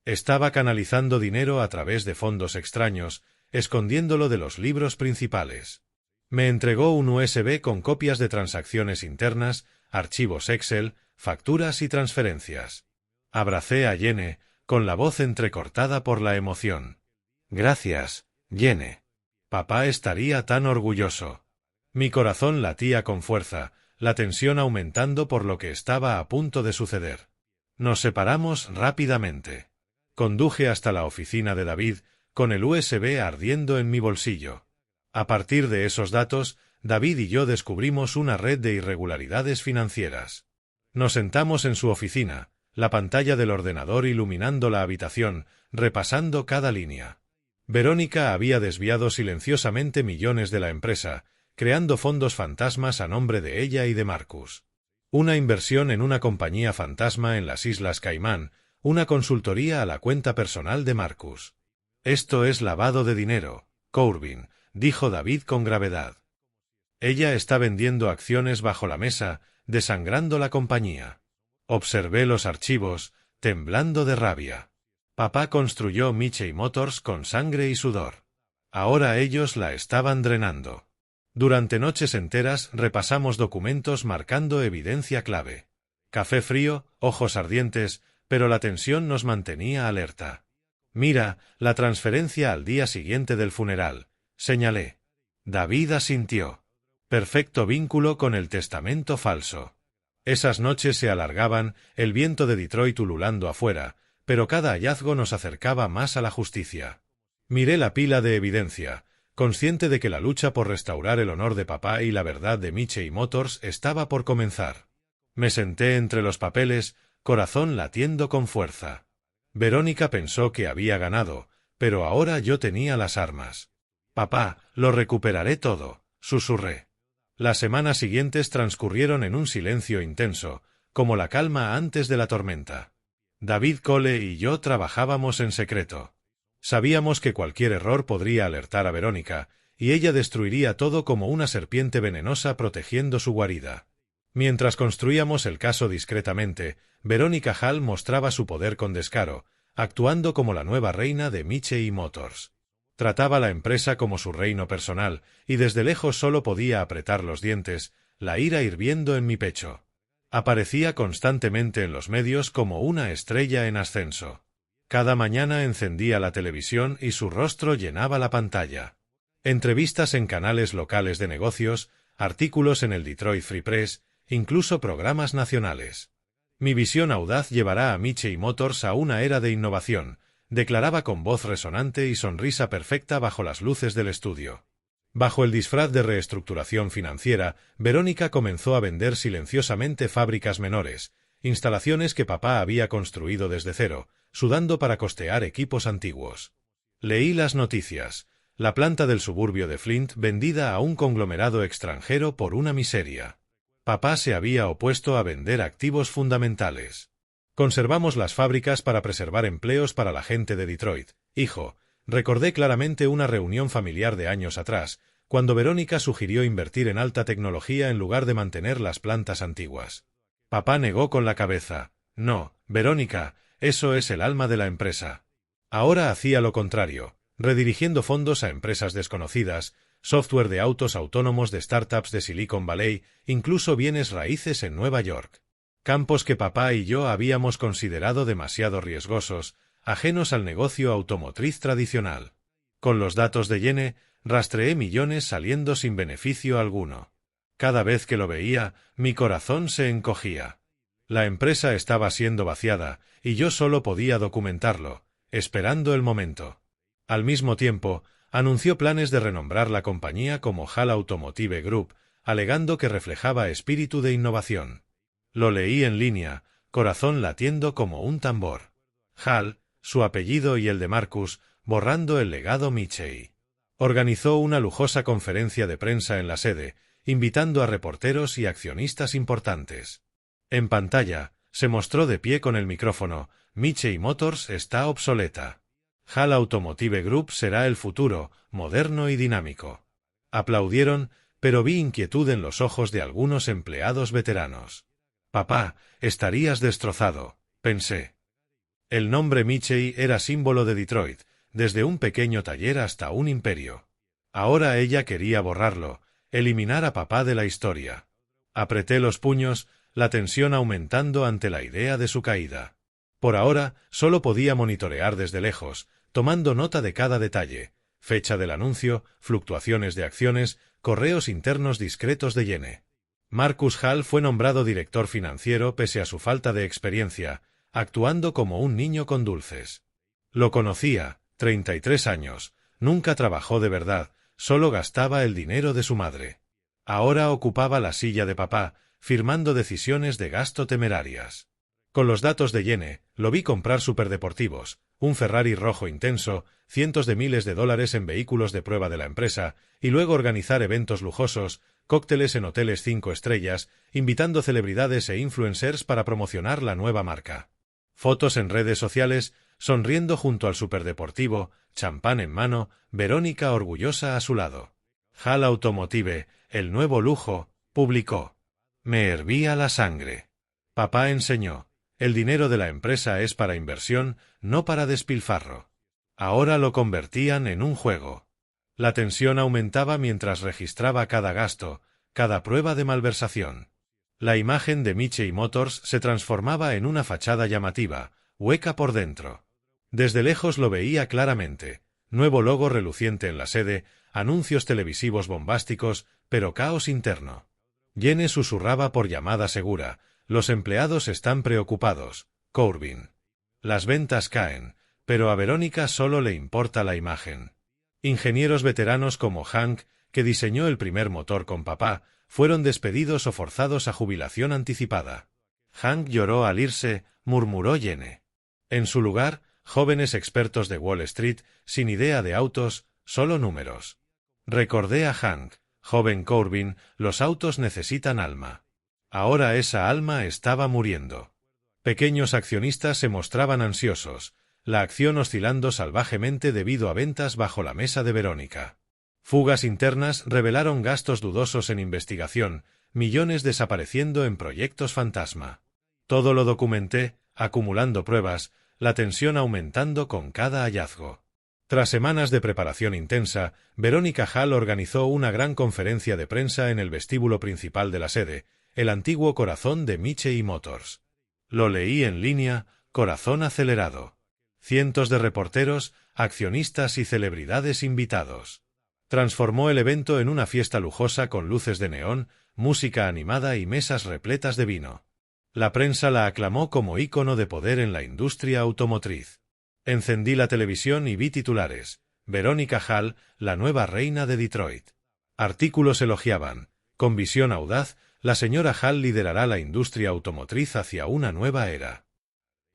Estaba canalizando dinero a través de fondos extraños, escondiéndolo de los libros principales. Me entregó un USB con copias de transacciones internas, archivos Excel, facturas y transferencias. Abracé a Jenny, con la voz entrecortada por la emoción. Gracias, Jenny. Papá estaría tan orgulloso. Mi corazón latía con fuerza, la tensión aumentando por lo que estaba a punto de suceder. Nos separamos rápidamente. Conduje hasta la oficina de David, con el USB ardiendo en mi bolsillo. A partir de esos datos, David y yo descubrimos una red de irregularidades financieras. Nos sentamos en su oficina, la pantalla del ordenador iluminando la habitación, repasando cada línea. Verónica había desviado silenciosamente millones de la empresa, creando fondos fantasmas a nombre de ella y de Marcus. Una inversión en una compañía fantasma en las Islas Caimán, una consultoría a la cuenta personal de Marcus. Esto es lavado de dinero, Corbin, dijo David con gravedad. Ella está vendiendo acciones bajo la mesa, desangrando la compañía. Observé los archivos, temblando de rabia. Papá construyó Michey Motors con sangre y sudor. Ahora ellos la estaban drenando. Durante noches enteras repasamos documentos marcando evidencia clave. Café frío, ojos ardientes, pero la tensión nos mantenía alerta. Mira, la transferencia al día siguiente del funeral, señalé. David asintió. Perfecto vínculo con el testamento falso. Esas noches se alargaban, el viento de Detroit ululando afuera, pero cada hallazgo nos acercaba más a la justicia. Miré la pila de evidencia, consciente de que la lucha por restaurar el honor de papá y la verdad de Michey Motors estaba por comenzar. Me senté entre los papeles, corazón latiendo con fuerza. Verónica pensó que había ganado, pero ahora yo tenía las armas. Papá, lo recuperaré todo, susurré. Las semanas siguientes transcurrieron en un silencio intenso, como la calma antes de la tormenta. David Cole y yo trabajábamos en secreto. Sabíamos que cualquier error podría alertar a Verónica, y ella destruiría todo como una serpiente venenosa protegiendo su guarida. Mientras construíamos el caso discretamente, Verónica Hall mostraba su poder con descaro, actuando como la nueva reina de Michey Motors. Trataba la empresa como su reino personal, y desde lejos solo podía apretar los dientes, la ira hirviendo en mi pecho. Aparecía constantemente en los medios como una estrella en ascenso. Cada mañana encendía la televisión y su rostro llenaba la pantalla. Entrevistas en canales locales de negocios, artículos en el Detroit Free Press, incluso programas nacionales. Mi visión audaz llevará a Michey Motors a una era de innovación, declaraba con voz resonante y sonrisa perfecta bajo las luces del estudio. Bajo el disfraz de reestructuración financiera, Verónica comenzó a vender silenciosamente fábricas menores, instalaciones que papá había construido desde cero, sudando para costear equipos antiguos. Leí las noticias. La planta del suburbio de Flint vendida a un conglomerado extranjero por una miseria. Papá se había opuesto a vender activos fundamentales. Conservamos las fábricas para preservar empleos para la gente de Detroit. Hijo, recordé claramente una reunión familiar de años atrás, cuando Verónica sugirió invertir en alta tecnología en lugar de mantener las plantas antiguas. Papá negó con la cabeza. No, Verónica, eso es el alma de la empresa. Ahora hacía lo contrario, redirigiendo fondos a empresas desconocidas, software de autos autónomos de startups de Silicon Valley, incluso bienes raíces en Nueva York. Campos que papá y yo habíamos considerado demasiado riesgosos, ajenos al negocio automotriz tradicional. Con los datos de Yene, rastreé millones saliendo sin beneficio alguno. Cada vez que lo veía, mi corazón se encogía. La empresa estaba siendo vaciada, y yo solo podía documentarlo, esperando el momento. Al mismo tiempo, anunció planes de renombrar la compañía como HAL Automotive Group, alegando que reflejaba espíritu de innovación. Lo leí en línea, corazón latiendo como un tambor. HAL, su apellido y el de Marcus, borrando el legado Mitchell. Organizó una lujosa conferencia de prensa en la sede, invitando a reporteros y accionistas importantes. En pantalla, se mostró de pie con el micrófono: Mitchell Motors está obsoleta. HAL Automotive Group será el futuro, moderno y dinámico. Aplaudieron, pero vi inquietud en los ojos de algunos empleados veteranos. Papá, estarías destrozado, pensé. El nombre Mitchell era símbolo de Detroit, desde un pequeño taller hasta un imperio. Ahora ella quería borrarlo, eliminar a papá de la historia. Apreté los puños, la tensión aumentando ante la idea de su caída. Por ahora, solo podía monitorear desde lejos, tomando nota de cada detalle: fecha del anuncio, fluctuaciones de acciones, correos internos discretos de Yene. Marcus Hall fue nombrado director financiero pese a su falta de experiencia, actuando como un niño con dulces. Lo conocía, 33 años, nunca trabajó de verdad, solo gastaba el dinero de su madre. Ahora ocupaba la silla de papá, firmando decisiones de gasto temerarias. Con los datos de Yene, lo vi comprar superdeportivos, un Ferrari rojo intenso, cientos de miles de dólares en vehículos de prueba de la empresa, y luego organizar eventos lujosos, cócteles en hoteles 5 estrellas, invitando celebridades e influencers para promocionar la nueva marca. Fotos en redes sociales, sonriendo junto al superdeportivo, champán en mano, Verónica orgullosa a su lado. HAL Automotive, el nuevo lujo, publicó. Me hervía la sangre. Papá enseñó: el dinero de la empresa es para inversión, no para despilfarro. Ahora lo convertían en un juego. La tensión aumentaba mientras registraba cada gasto, cada prueba de malversación. La imagen de Mitchell Motors se transformaba en una fachada llamativa, hueca por dentro. Desde lejos lo veía claramente: nuevo logo reluciente en la sede, anuncios televisivos bombásticos, pero caos interno. Yene susurraba por llamada segura: los empleados están preocupados, Corbin. Las ventas caen, pero a Verónica solo le importa la imagen. Ingenieros veteranos como Hank, que diseñó el primer motor con papá, fueron despedidos o forzados a jubilación anticipada. Hank lloró al irse, murmuró Yene. En su lugar, jóvenes expertos de Wall Street, sin idea de autos, solo números. Recordé a Hank: joven Corbin, los autos necesitan alma. Ahora esa alma estaba muriendo. Pequeños accionistas se mostraban ansiosos, la acción oscilando salvajemente debido a ventas bajo la mesa de Verónica. Fugas internas revelaron gastos dudosos en investigación, millones desapareciendo en proyectos fantasma. Todo lo documenté, acumulando pruebas, la tensión aumentando con cada hallazgo. Tras semanas de preparación intensa, Verónica Hall organizó una gran conferencia de prensa en el vestíbulo principal de la sede, el antiguo corazón de Mitchell Motors. Lo leí en línea, corazón acelerado. Cientos de reporteros, accionistas y celebridades invitados. Transformó el evento en una fiesta lujosa con luces de neón, música animada y mesas repletas de vino. La prensa la aclamó como ícono de poder en la industria automotriz. Encendí la televisión y vi titulares: Verónica Hall, la nueva reina de Detroit. Artículos elogiaban: con visión audaz, la señora Hall liderará la industria automotriz hacia una nueva era.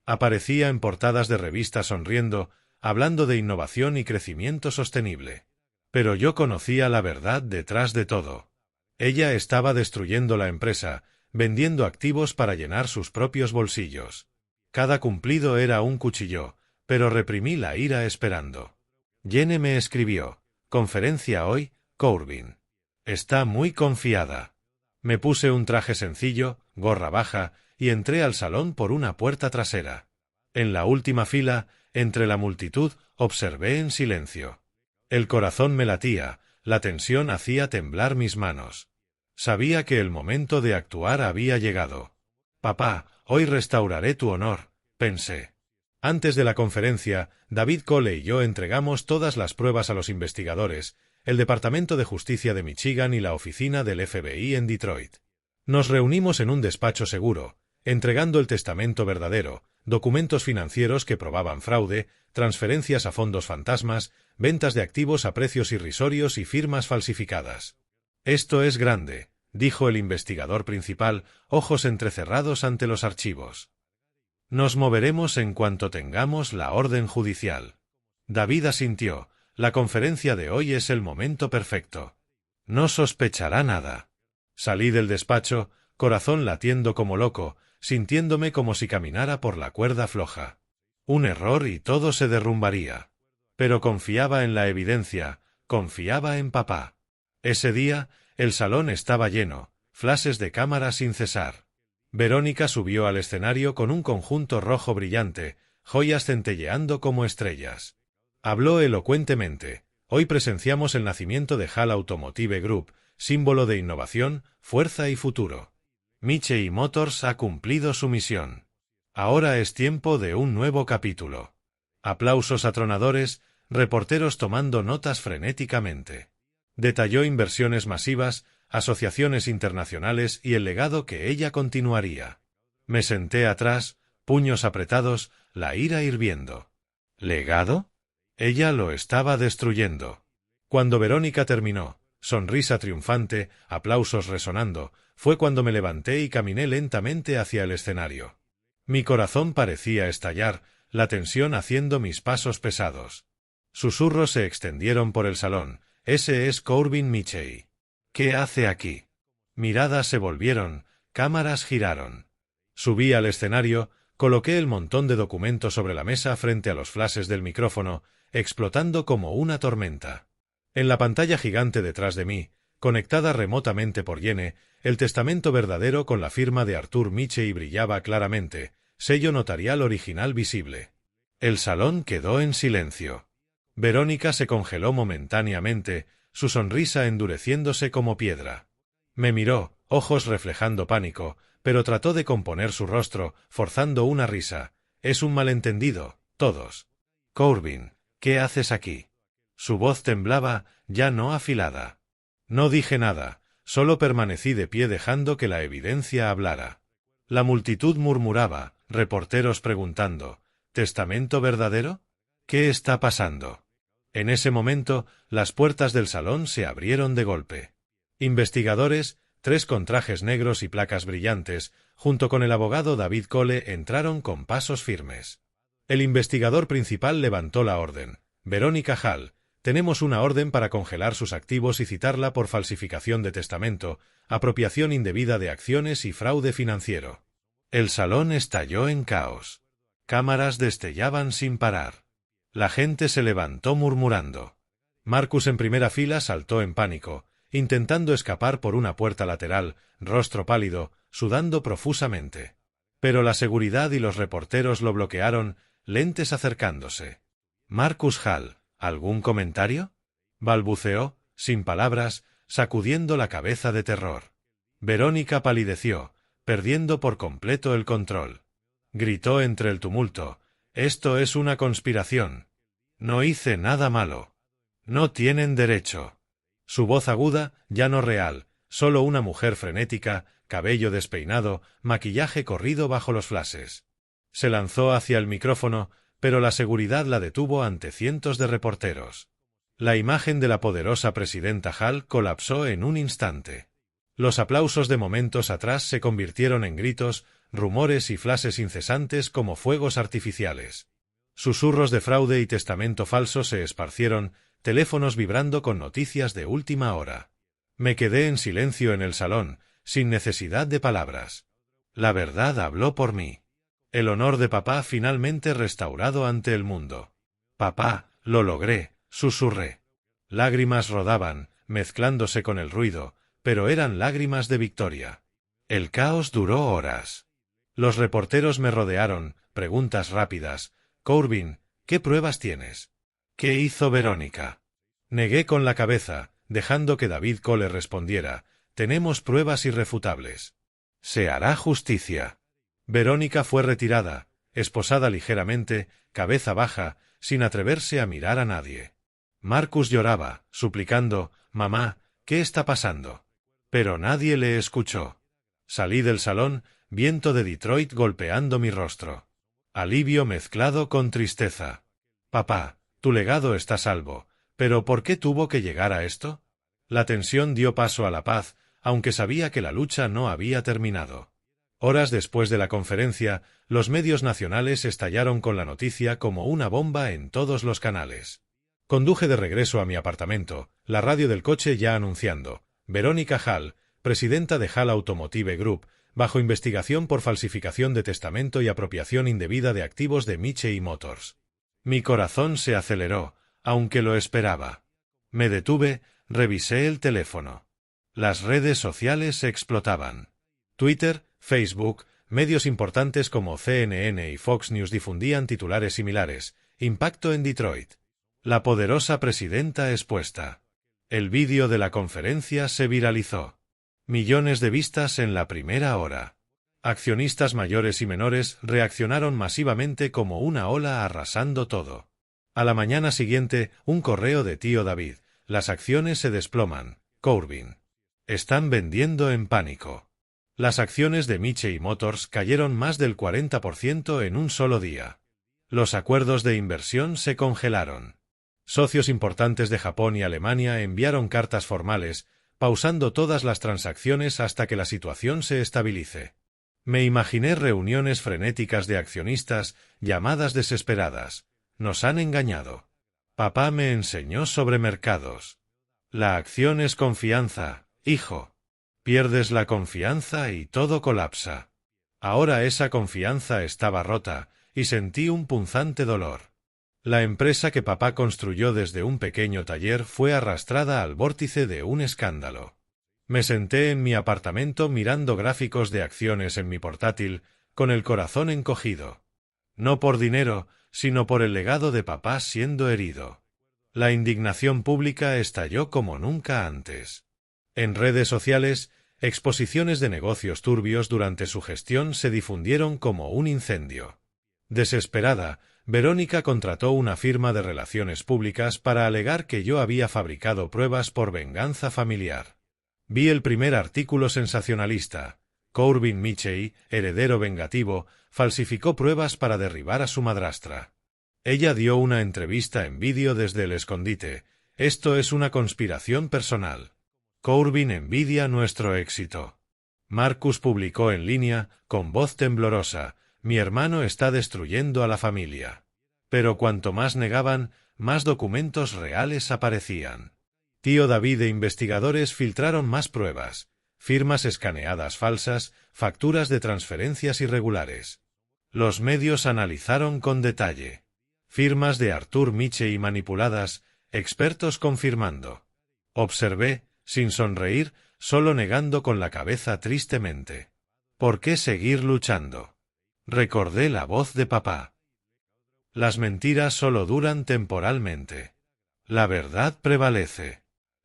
Aparecía en portadas de revistas sonriendo, hablando de innovación y crecimiento sostenible. Pero yo conocía la verdad detrás de todo. Ella estaba destruyendo la empresa, vendiendo activos para llenar sus propios bolsillos. Cada cumplido era un cuchillo, pero reprimí la ira esperando. Yene me escribió: conferencia hoy, Corbin. Está muy confiada. Me puse un traje sencillo, gorra baja, y entré al salón por una puerta trasera. En la última fila, entre la multitud, observé en silencio. El corazón me latía, la tensión hacía temblar mis manos. Sabía que el momento de actuar había llegado. Papá, hoy restauraré tu honor, pensé. Antes de la conferencia, David Cole y yo entregamos todas las pruebas a los investigadores, el Departamento de Justicia de Michigan y la oficina del FBI en Detroit. Nos reunimos en un despacho seguro, entregando el testamento verdadero, documentos financieros que probaban fraude, transferencias a fondos fantasmas, ventas de activos a precios irrisorios y firmas falsificadas. Esto es grande, dijo el investigador principal, ojos entrecerrados ante los archivos. Nos moveremos en cuanto tengamos la orden judicial. David asintió. La conferencia de hoy es el momento perfecto. No sospechará nada. Salí del despacho, corazón latiendo como loco, sintiéndome como si caminara por la cuerda floja. Un error y todo se derrumbaría. Pero confiaba en la evidencia, confiaba en papá. Ese día, el salón estaba lleno, flashes de cámara sin cesar. Verónica subió al escenario con un conjunto rojo brillante, joyas centelleando como estrellas. Habló elocuentemente. Hoy presenciamos el nacimiento de HAL Automotive Group, símbolo de innovación, fuerza y futuro. Michey Motors ha cumplido su misión. Ahora es tiempo de un nuevo capítulo. Aplausos atronadores, reporteros tomando notas frenéticamente. Detalló inversiones masivas, asociaciones internacionales y el legado que ella continuaría. Me senté atrás, puños apretados, la ira hirviendo. ¿Legado? Ella lo estaba destruyendo. Cuando Verónica terminó, sonrisa triunfante, aplausos resonando, fue cuando me levanté y caminé lentamente hacia el escenario. Mi corazón parecía estallar, la tensión haciendo mis pasos pesados. Susurros se extendieron por el salón. Ese es Corbin Michey. ¿Qué hace aquí? Miradas se volvieron, cámaras giraron. Subí al escenario, coloqué el montón de documentos sobre la mesa frente a los flashes del micrófono, explotando como una tormenta. En la pantalla gigante detrás de mí, conectada remotamente por Yene, el testamento verdadero con la firma de Arthur Michey brillaba claramente, sello notarial original visible. El salón quedó en silencio. Verónica se congeló momentáneamente, su sonrisa endureciéndose como piedra. Me miró, ojos reflejando pánico, pero trató de componer su rostro, forzando una risa. Es un malentendido, todos. Corbin, ¿qué haces aquí? Su voz temblaba, ya no afilada. No dije nada, solo permanecí de pie dejando que la evidencia hablara. La multitud murmuraba, reporteros preguntando, ¿testamento verdadero? ¿Qué está pasando? En ese momento, las puertas del salón se abrieron de golpe. Investigadores, 3 con trajes negros y placas brillantes, junto con el abogado David Cole, entraron con pasos firmes. El investigador principal levantó la orden. Verónica HAL, tenemos una orden para congelar sus activos y citarla por falsificación de testamento, apropiación indebida de acciones y fraude financiero. El salón estalló en caos. Cámaras destellaban sin parar. La gente se levantó murmurando. Marcus en primera fila saltó en pánico, intentando escapar por una puerta lateral, rostro pálido, sudando profusamente. Pero la seguridad y los reporteros lo bloquearon, lentes acercándose. Marcus HAL, ¿algún comentario? Balbuceó, sin palabras, sacudiendo la cabeza de terror. Verónica palideció, perdiendo por completo el control. Gritó entre el tumulto, «Esto es una conspiración. No hice nada malo. No tienen derecho». Su voz aguda, ya no real, solo una mujer frenética, cabello despeinado, maquillaje corrido bajo los flashes. Se lanzó hacia el micrófono, pero la seguridad la detuvo ante cientos de reporteros. La imagen de la poderosa presidenta HAL colapsó en un instante. Los aplausos de momentos atrás se convirtieron en gritos, rumores y flashes incesantes como fuegos artificiales. Susurros de fraude y testamento falso se esparcieron, teléfonos vibrando con noticias de última hora. Me quedé en silencio en el salón, sin necesidad de palabras. La verdad habló por mí. El honor de papá finalmente restaurado ante el mundo. «Papá, lo logré», susurré. Lágrimas rodaban, mezclándose con el ruido, pero eran lágrimas de victoria. El caos duró horas. Los reporteros me rodearon, preguntas rápidas. «Corbin, ¿qué pruebas tienes?» «¿Qué hizo Verónica?» Negué con la cabeza, dejando que David Cole respondiera. «Tenemos pruebas irrefutables. Se hará justicia». Verónica fue retirada, esposada ligeramente, cabeza baja, sin atreverse a mirar a nadie. Marcus lloraba, suplicando: «Mamá, ¿qué está pasando?» Pero nadie le escuchó. Salí del salón, viento de Detroit golpeando mi rostro. Alivio mezclado con tristeza. «Papá, tu legado está salvo, pero ¿por qué tuvo que llegar a esto?» La tensión dio paso a la paz, aunque sabía que la lucha no había terminado. Horas después de la conferencia, los medios nacionales estallaron con la noticia como una bomba en todos los canales. Conduje de regreso a mi apartamento, la radio del coche ya anunciando: Verónica Hall, presidenta de Hall Automotive Group, bajo investigación por falsificación de testamento y apropiación indebida de activos de Michey Motors. Mi corazón se aceleró, aunque lo esperaba. Me detuve, revisé el teléfono. Las redes sociales explotaban. Twitter, Facebook, medios importantes como CNN y Fox News difundían titulares similares: «Impacto en Detroit. La poderosa presidenta expuesta». El vídeo de la conferencia se viralizó. Millones de vistas en la primera hora. Accionistas mayores y menores reaccionaron masivamente como una ola arrasando todo. A la mañana siguiente, un correo de tío David: «Las acciones se desploman, Corbin. Están vendiendo en pánico». Las acciones de Michey Motors cayeron más del 40% en un solo día. Los acuerdos de inversión se congelaron. Socios importantes de Japón y Alemania enviaron cartas formales, pausando todas las transacciones hasta que la situación se estabilice. Me imaginé reuniones frenéticas de accionistas, llamadas desesperadas: «Nos han engañado». Papá me enseñó sobre mercados. La acción es confianza, hijo. Pierdes la confianza y todo colapsa. Ahora esa confianza estaba rota, y sentí un punzante dolor. La empresa que papá construyó desde un pequeño taller fue arrastrada al vórtice de un escándalo. Me senté en mi apartamento mirando gráficos de acciones en mi portátil, con el corazón encogido. No por dinero, sino por el legado de papá siendo herido. La indignación pública estalló como nunca antes. En redes sociales, exposiciones de negocios turbios durante su gestión se difundieron como un incendio. Desesperada, Verónica contrató una firma de relaciones públicas para alegar que yo había fabricado pruebas por venganza familiar. Vi el primer artículo sensacionalista: «Corbin Michey, heredero vengativo, falsificó pruebas para derribar a su madrastra». Ella dio una entrevista en vídeo desde el escondite: «Esto es una conspiración personal. Corbin envidia nuestro éxito». Marcus publicó en línea, con voz temblorosa: «Mi hermano está destruyendo a la familia». Pero cuanto más negaban, más documentos reales aparecían. Tío David e investigadores filtraron más pruebas: firmas escaneadas falsas, facturas de transferencias irregulares. Los medios analizaron con detalle. Firmas de Arthur Michey manipuladas, expertos confirmando. Observé, sin sonreír, solo negando con la cabeza tristemente. ¿Por qué seguir luchando? Recordé la voz de papá. Las mentiras solo duran temporalmente. La verdad prevalece.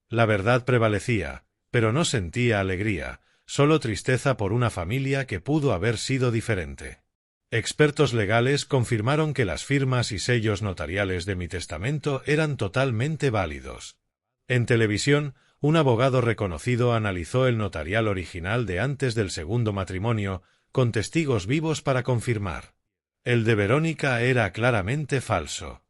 La verdad prevalecía, pero no sentía alegría, solo tristeza por una familia que pudo haber sido diferente. Expertos legales confirmaron que las firmas y sellos notariales de mi testamento eran totalmente válidos. En televisión, un abogado reconocido analizó el notarial original de antes del segundo matrimonio, con testigos vivos para confirmar. El de Verónica era claramente falso.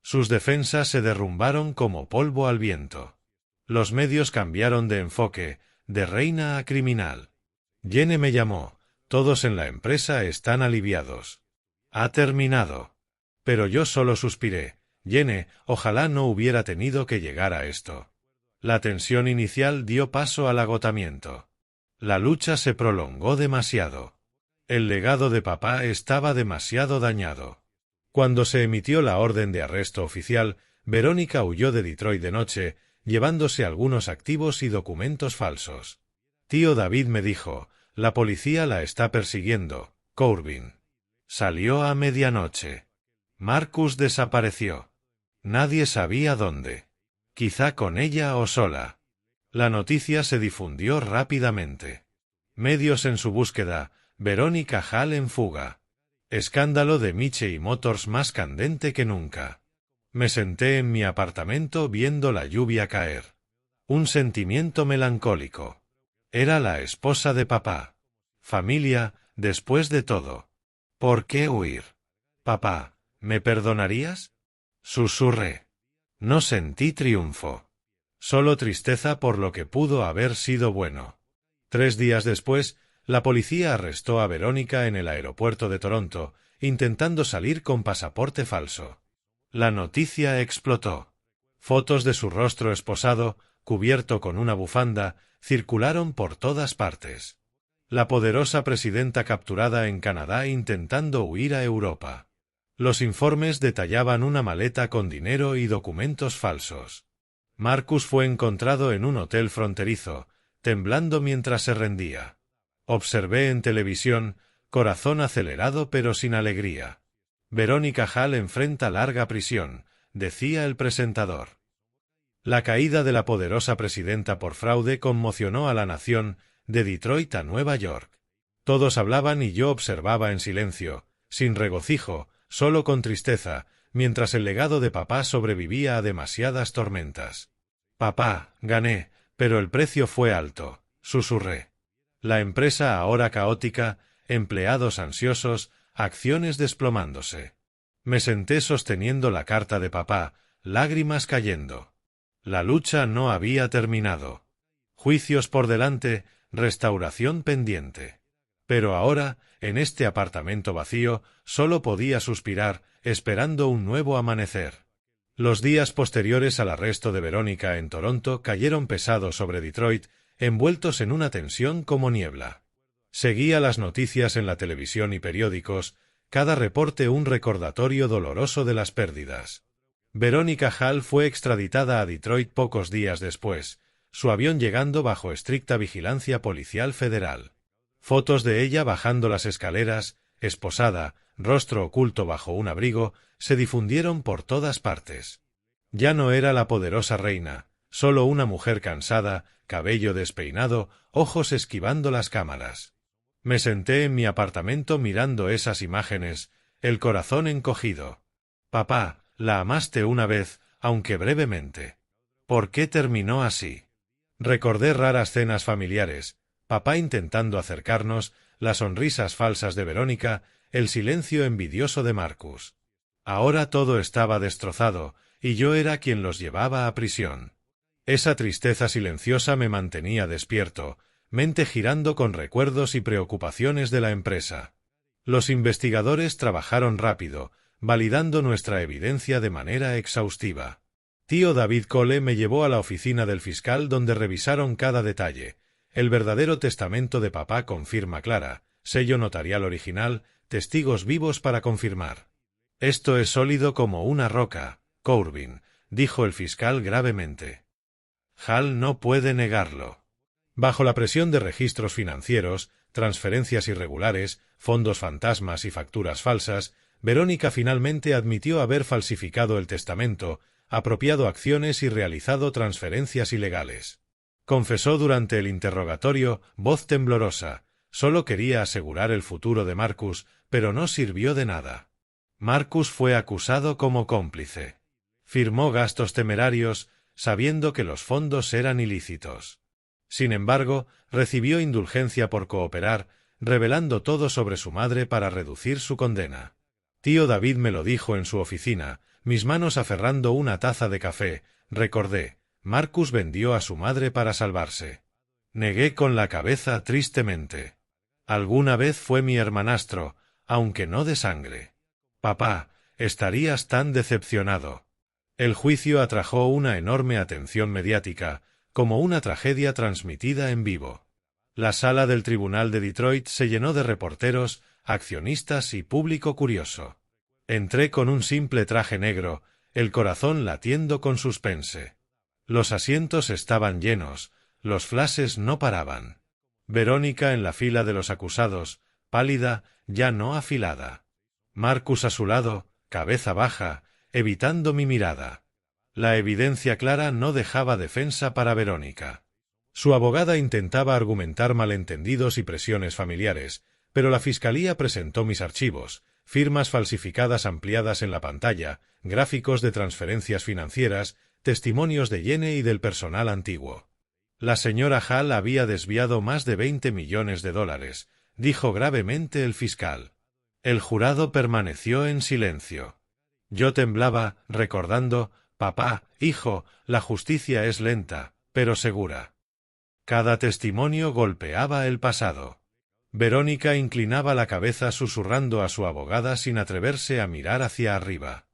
Sus defensas se derrumbaron como polvo al viento. Los medios cambiaron de enfoque, de reina a criminal. Jenny me llamó: «Todos en la empresa están aliviados. Ha terminado». Pero yo solo suspiré: «Jenny, ojalá no hubiera tenido que llegar a esto». La tensión inicial dio paso al agotamiento. La lucha se prolongó demasiado. El legado de papá estaba demasiado dañado. Cuando se emitió la orden de arresto oficial, Verónica huyó de Detroit de noche, llevándose algunos activos y documentos falsos. Tío David me dijo, la policía la está persiguiendo, Corbin. Salió a medianoche. Marcus desapareció. Nadie sabía dónde. Quizá con ella o sola. La noticia se difundió rápidamente. Medios en su búsqueda, Veronica Hall en fuga. Escándalo de Michei Motors más candente que nunca. Me senté en mi apartamento viendo la lluvia caer. Un sentimiento melancólico. Era la esposa de papá. Familia, después de todo. ¿Por qué huir? Papá, ¿me perdonarías? Susurré. No sentí triunfo. Solo tristeza por lo que pudo haber sido bueno. 3 días después, la policía arrestó a Verónica en el aeropuerto de Toronto, intentando salir con pasaporte falso. La noticia explotó. Fotos de su rostro esposado, cubierto con una bufanda, circularon por todas partes. La poderosa presidenta capturada en Canadá intentando huir a Europa. Los informes detallaban una maleta con dinero y documentos falsos. Marcus fue encontrado en un hotel fronterizo, temblando mientras se rendía. Observé en televisión, corazón acelerado pero sin alegría. Verónica Hall enfrenta larga prisión, decía el presentador. La caída de la poderosa presidenta por fraude conmocionó a la nación, de Detroit a Nueva York. Todos hablaban y yo observaba en silencio, sin regocijo, solo con tristeza, mientras el legado de papá sobrevivía a demasiadas tormentas. Papá, gané, pero el precio fue alto, susurré. La empresa ahora caótica, empleados ansiosos, acciones desplomándose. Me senté sosteniendo la carta de papá, lágrimas cayendo. La lucha no había terminado. Juicios por delante, restauración pendiente. Pero ahora, en este apartamento vacío, solo podía suspirar, esperando un nuevo amanecer. Los días posteriores al arresto de Verónica en Toronto cayeron pesados sobre Detroit, envueltos en una tensión como niebla. Seguía las noticias en la televisión y periódicos, cada reporte un recordatorio doloroso de las pérdidas. Verónica Hall fue extraditada a Detroit pocos días después, su avión llegando bajo estricta vigilancia policial federal. Fotos de ella bajando las escaleras, esposada, rostro oculto bajo un abrigo, se difundieron por todas partes. Ya no era la poderosa reina, solo una mujer cansada, cabello despeinado, ojos esquivando las cámaras. Me senté en mi apartamento mirando esas imágenes, el corazón encogido. Papá, la amaste una vez, aunque brevemente. ¿Por qué terminó así? Recordé raras cenas familiares, papá intentando acercarnos, las sonrisas falsas de Verónica, el silencio envidioso de Marcus. Ahora todo estaba destrozado, y yo era quien los llevaba a prisión. Esa tristeza silenciosa me mantenía despierto, mente girando con recuerdos y preocupaciones de la empresa. Los investigadores trabajaron rápido, validando nuestra evidencia de manera exhaustiva. Tío David Cole me llevó a la oficina del fiscal donde revisaron cada detalle. El verdadero testamento de papá con firma clara, sello notarial original, testigos vivos para confirmar. Esto es sólido como una roca, Corbin, dijo el fiscal gravemente. Hall no puede negarlo. Bajo la presión de registros financieros, transferencias irregulares, fondos fantasmas y facturas falsas, Verónica finalmente admitió haber falsificado el testamento, apropiado acciones y realizado transferencias ilegales. Confesó durante el interrogatorio, voz temblorosa, solo quería asegurar el futuro de Marcus, pero no sirvió de nada. Marcus fue acusado como cómplice. Firmó gastos temerarios, sabiendo que los fondos eran ilícitos. Sin embargo, recibió indulgencia por cooperar, revelando todo sobre su madre para reducir su condena. Tío David me lo dijo en su oficina, mis manos aferrando una taza de café, recordé, Marcus vendió a su madre para salvarse. Negué con la cabeza tristemente. Alguna vez fue mi hermanastro, aunque no de sangre. Papá, estarías tan decepcionado. El juicio atrajo una enorme atención mediática, como una tragedia transmitida en vivo. La sala del tribunal de Detroit se llenó de reporteros, accionistas y público curioso. Entré con un simple traje negro, el corazón latiendo con suspense. Los asientos estaban llenos, los flashes no paraban. Verónica en la fila de los acusados, pálida, ya no afilada. Marcus a su lado, cabeza baja, evitando mi mirada. La evidencia clara no dejaba defensa para Verónica. Su abogada intentaba argumentar malentendidos y presiones familiares, pero la fiscalía presentó mis archivos, firmas falsificadas ampliadas en la pantalla, gráficos de transferencias financieras, testimonios de Jenny y del personal antiguo. La señora Hall había desviado más de 20 millones de dólares, dijo gravemente el fiscal. El jurado permaneció en silencio. Yo temblaba, recordando, papá, hijo, la justicia es lenta, pero segura. Cada testimonio golpeaba el pasado. Verónica inclinaba la cabeza susurrando a su abogada sin atreverse a mirar hacia arriba.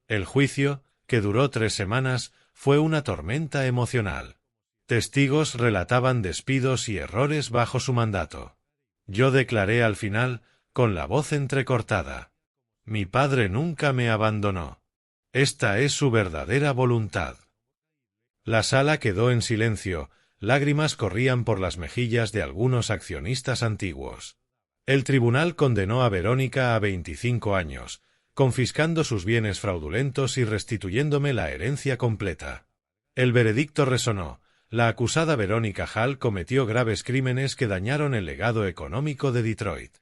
El juicio, que duró 3 semanas, fue una tormenta emocional. Testigos relataban despidos y errores bajo su mandato. Yo declaré al final, con la voz entrecortada: mi padre nunca me abandonó. Esta es su verdadera voluntad. La sala quedó en silencio, lágrimas corrían por las mejillas de algunos accionistas antiguos. El tribunal condenó a Verónica a 25 años, confiscando sus bienes fraudulentos y restituyéndome la herencia completa. El veredicto resonó. La acusada Verónica Hall cometió graves crímenes que dañaron el legado económico de Detroit.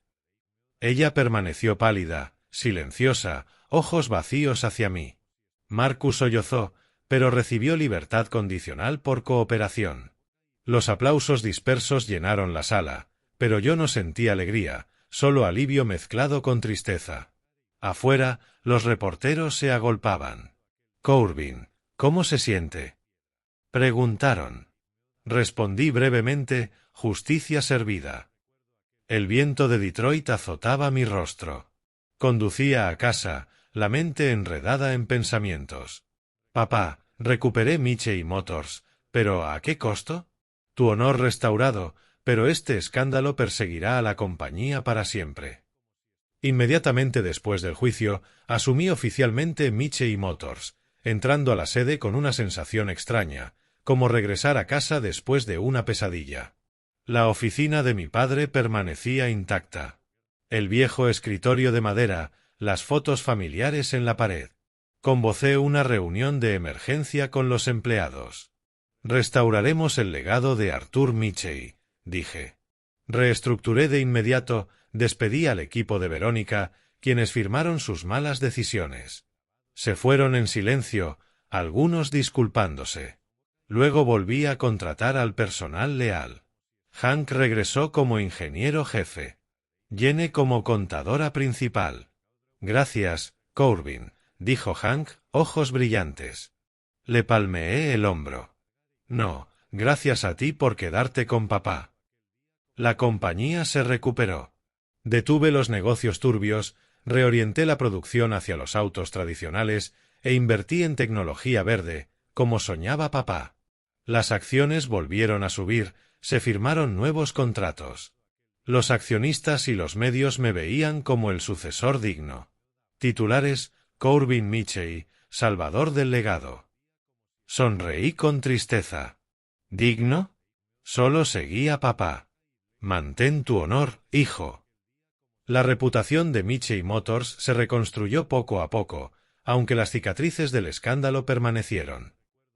Ella permaneció pálida, silenciosa, ojos vacíos hacia mí. Marcus sollozó, pero recibió libertad condicional por cooperación. Los aplausos dispersos llenaron la sala, pero yo no sentí alegría, solo alivio mezclado con tristeza. Afuera, los reporteros se agolpaban. «Corbin, ¿cómo se siente?», preguntaron. Respondí brevemente: justicia servida. El viento de Detroit azotaba mi rostro. Conducía a casa, la mente enredada en pensamientos. Papá, recuperé Michey Motors, pero ¿a qué costo? Tu honor restaurado, pero este escándalo perseguirá a la compañía para siempre. Inmediatamente después del juicio, asumí oficialmente Michey Motors, entrando a la sede con una sensación extraña, como regresar a casa después de una pesadilla. La oficina de mi padre permanecía intacta. El viejo escritorio de madera, las fotos familiares en la pared. Convocé una reunión de emergencia con los empleados. Restauraremos el legado de Arthur Michey, dije. Reestructuré de inmediato, despedí al equipo de Verónica, quienes firmaron sus malas decisiones. Se fueron en silencio, algunos disculpándose. Luego volví a contratar al personal leal. Hank regresó como ingeniero jefe. Jenny como contadora principal. Gracias, Corbin, dijo Hank, ojos brillantes. Le palmeé el hombro. No, gracias a ti por quedarte con papá. La compañía se recuperó. Detuve los negocios turbios, reorienté la producción hacia los autos tradicionales e invertí en tecnología verde, como soñaba papá. Las acciones volvieron a subir, se firmaron nuevos contratos. Los accionistas y los medios me veían como el sucesor digno. Titulares: Corbin Michey, salvador del legado. Sonreí con tristeza. ¿Digno? Solo seguía papá. Mantén tu honor, hijo. La reputación de Michey Motors se reconstruyó poco a poco, aunque las cicatrices del escándalo permanecieron.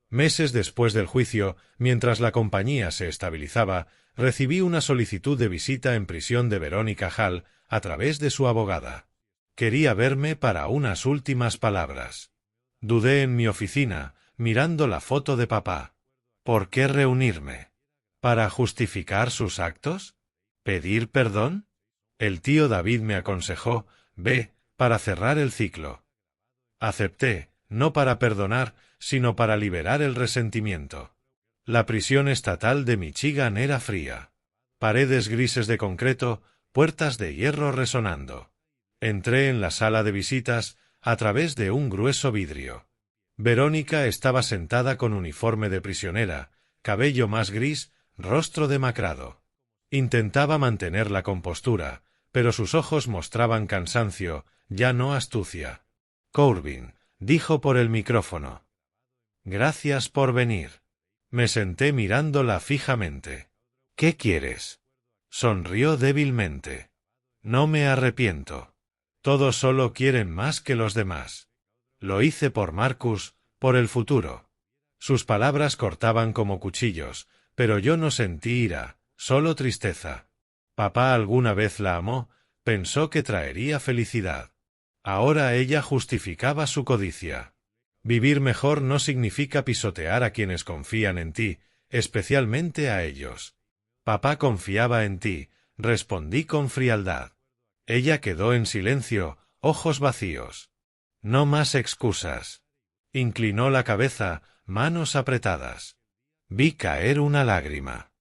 Meses después del juicio, mientras la compañía se estabilizaba, recibí una solicitud de visita en prisión de Verónica Hall a través de su abogada. Quería verme para unas últimas palabras. Dudé en mi oficina, mirando la foto de papá. ¿Por qué reunirme? ¿Para justificar sus actos? ¿Pedir perdón? El tío David me aconsejó: ve, para cerrar el ciclo. Acepté, no para perdonar, sino para liberar el resentimiento. La prisión estatal de Michigan era fría. Paredes grises de concreto, puertas de hierro resonando. Entré en la sala de visitas a través de un grueso vidrio. Verónica estaba sentada con uniforme de prisionera, cabello más gris, rostro demacrado. Intentaba mantener la compostura, pero sus ojos mostraban cansancio, ya no astucia. Corbin, dijo por el micrófono. Gracias por venir. Me senté mirándola fijamente. ¿Qué quieres? Sonrió débilmente. No me arrepiento. Todos solo quieren más que los demás. Lo hice por Marcus, por el futuro. Sus palabras cortaban como cuchillos, pero yo no sentí ira, solo tristeza. Papá alguna vez la amó, pensó que traería felicidad. Ahora ella justificaba su codicia. Vivir mejor no significa pisotear a quienes confían en ti, especialmente a ellos. Papá confiaba en ti, respondí con frialdad. Ella quedó en silencio, ojos vacíos. No más excusas. Inclinó la cabeza, manos apretadas. Vi caer una lágrima.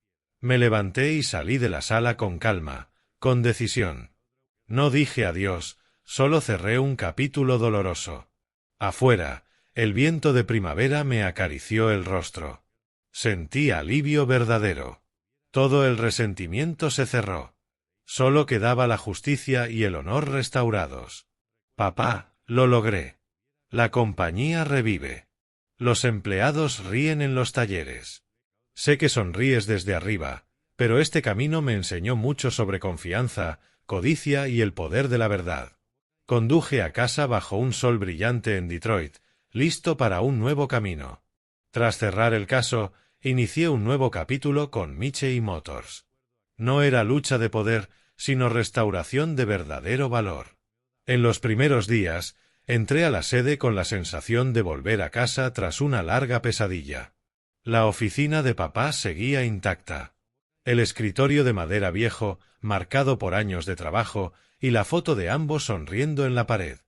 Me levanté y salí de la sala con calma, con decisión. No dije adiós, solo cerré un capítulo doloroso. Afuera, el viento de primavera me acarició el rostro. Sentí alivio verdadero. Todo el resentimiento se cerró. Solo quedaba la justicia y el honor restaurados. Papá, lo logré. La compañía revive. Los empleados ríen en los talleres. Sé que sonríes desde arriba, pero este camino me enseñó mucho sobre confianza, codicia y el poder de la verdad. Conduje a casa bajo un sol brillante en Detroit, listo para un nuevo camino. Tras cerrar el caso, inicié un nuevo capítulo con Michei Motors. No era lucha de poder, sino restauración de verdadero valor. En los primeros días, entré a la sede con la sensación de volver a casa tras una larga pesadilla. La oficina de papá seguía intacta. El escritorio de madera viejo, marcado por años de trabajo, y la foto de ambos sonriendo en la pared.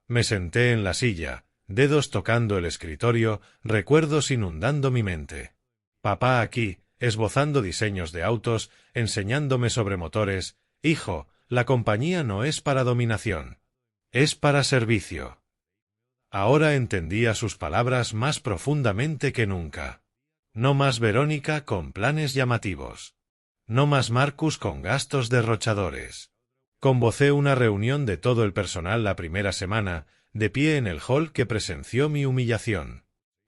Me senté en la silla, dedos tocando el escritorio, recuerdos inundando mi mente. Papá aquí, esbozando diseños de autos, enseñándome sobre motores. Hijo, la compañía no es para dominación. Es para servicio. Ahora entendía sus palabras más profundamente que nunca. No más Verónica con planes llamativos. No más Marcus con gastos derrochadores. Convocé una reunión de todo el personal la primera semana, de pie en el hall que presenció mi humillación.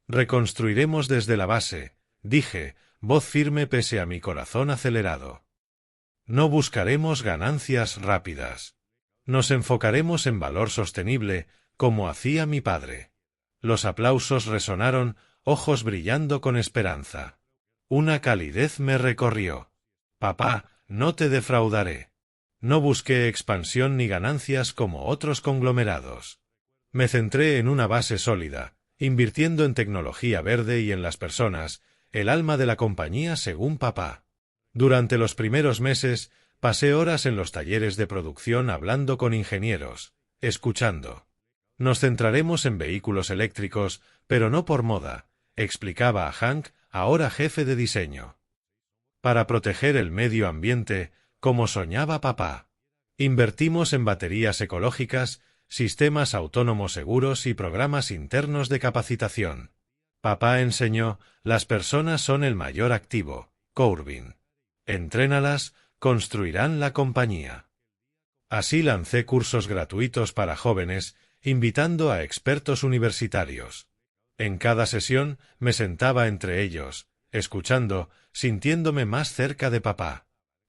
Reconstruiremos desde la base, dije, voz firme pese a mi corazón acelerado. No buscaremos ganancias rápidas. Nos enfocaremos en valor sostenible, como hacía mi padre. Los aplausos resonaron, ojos brillando con esperanza. Una calidez me recorrió. Papá, no te defraudaré. No busqué expansión ni ganancias como otros conglomerados. Me centré en una base sólida, invirtiendo en tecnología verde y en las personas, el alma de la compañía según papá. Durante los primeros meses, pasé horas en los talleres de producción hablando con ingenieros, escuchando. Nos centraremos en vehículos eléctricos, pero no por moda, explicaba a Hank, ahora jefe de diseño. Para proteger el medio ambiente, como soñaba papá. Invertimos en baterías ecológicas, sistemas autónomos seguros y programas internos de capacitación. Papá enseñó, las personas son el mayor activo, Corbin. Entrénalas, construirán la compañía. Así lancé cursos gratuitos para jóvenes, invitando a expertos universitarios. En cada sesión me sentaba entre ellos, escuchando, sintiéndome más cerca de papá.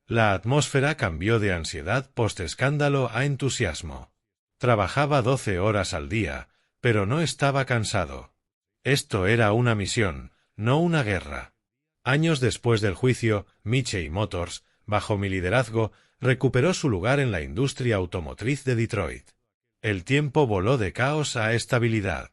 La atmósfera cambió de ansiedad post-escándalo a entusiasmo. Trabajaba 12 horas al día, pero no estaba cansado. Esto era una misión, no una guerra. Años después del juicio, Michei Motors, bajo mi liderazgo, recuperó su lugar en la industria automotriz de Detroit. El tiempo voló de caos a estabilidad.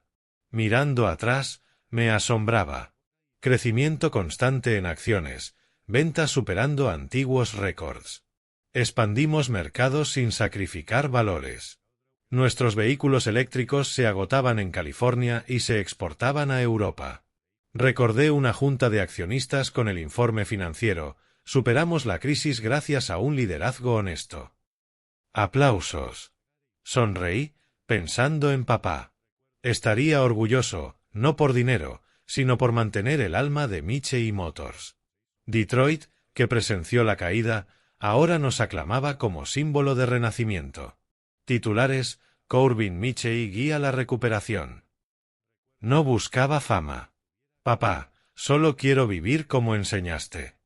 Mirando atrás, me asombraba. Crecimiento constante en acciones, ventas superando antiguos récords. Expandimos mercados sin sacrificar valores. Nuestros vehículos eléctricos se agotaban en California y se exportaban a Europa. Recordé una junta de accionistas con el informe financiero. Superamos la crisis gracias a un liderazgo honesto. Aplausos. Sonreí, pensando en papá. Estaría orgulloso, no por dinero, sino por mantener el alma de Michei Motors. Detroit, que presenció la caída, ahora nos aclamaba como símbolo de renacimiento. Titulares: Corbin Michei guía la recuperación. No buscaba fama. Papá, Solo quiero vivir como enseñaste.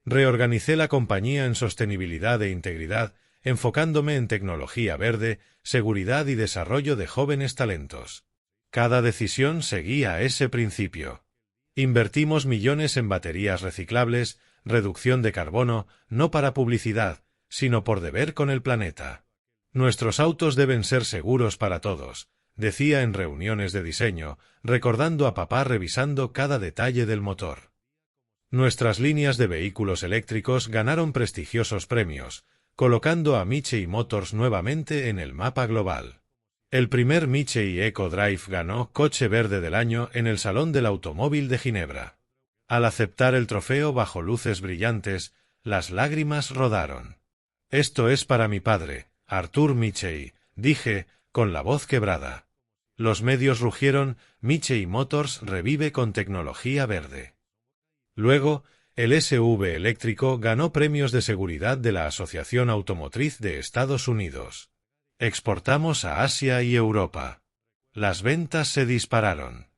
Reorganicé la compañía en sostenibilidad e integridad, enfocándome en tecnología verde, seguridad y desarrollo de jóvenes talentos. Cada decisión seguía ese principio. Invertimos millones en baterías reciclables, reducción de carbono, no para publicidad, sino por deber con el planeta. Nuestros autos deben ser seguros para todos, decía en reuniones de diseño, recordando a papá revisando cada detalle del motor. Nuestras líneas de vehículos eléctricos ganaron prestigiosos premios, colocando a Michey Motors nuevamente en el mapa global. El primer Michey Eco Drive ganó Coche Verde del Año en el Salón del Automóvil de Ginebra. Al aceptar el trofeo bajo luces brillantes, las lágrimas rodaron. «Esto es para mi padre, Arthur Michey», dije, con la voz quebrada. Los medios rugieron, Michey Motors revive con tecnología verde. Luego, el SV eléctrico ganó premios de seguridad de la Asociación Automotriz de Estados Unidos. Exportamos a Asia y Europa. Las ventas se dispararon.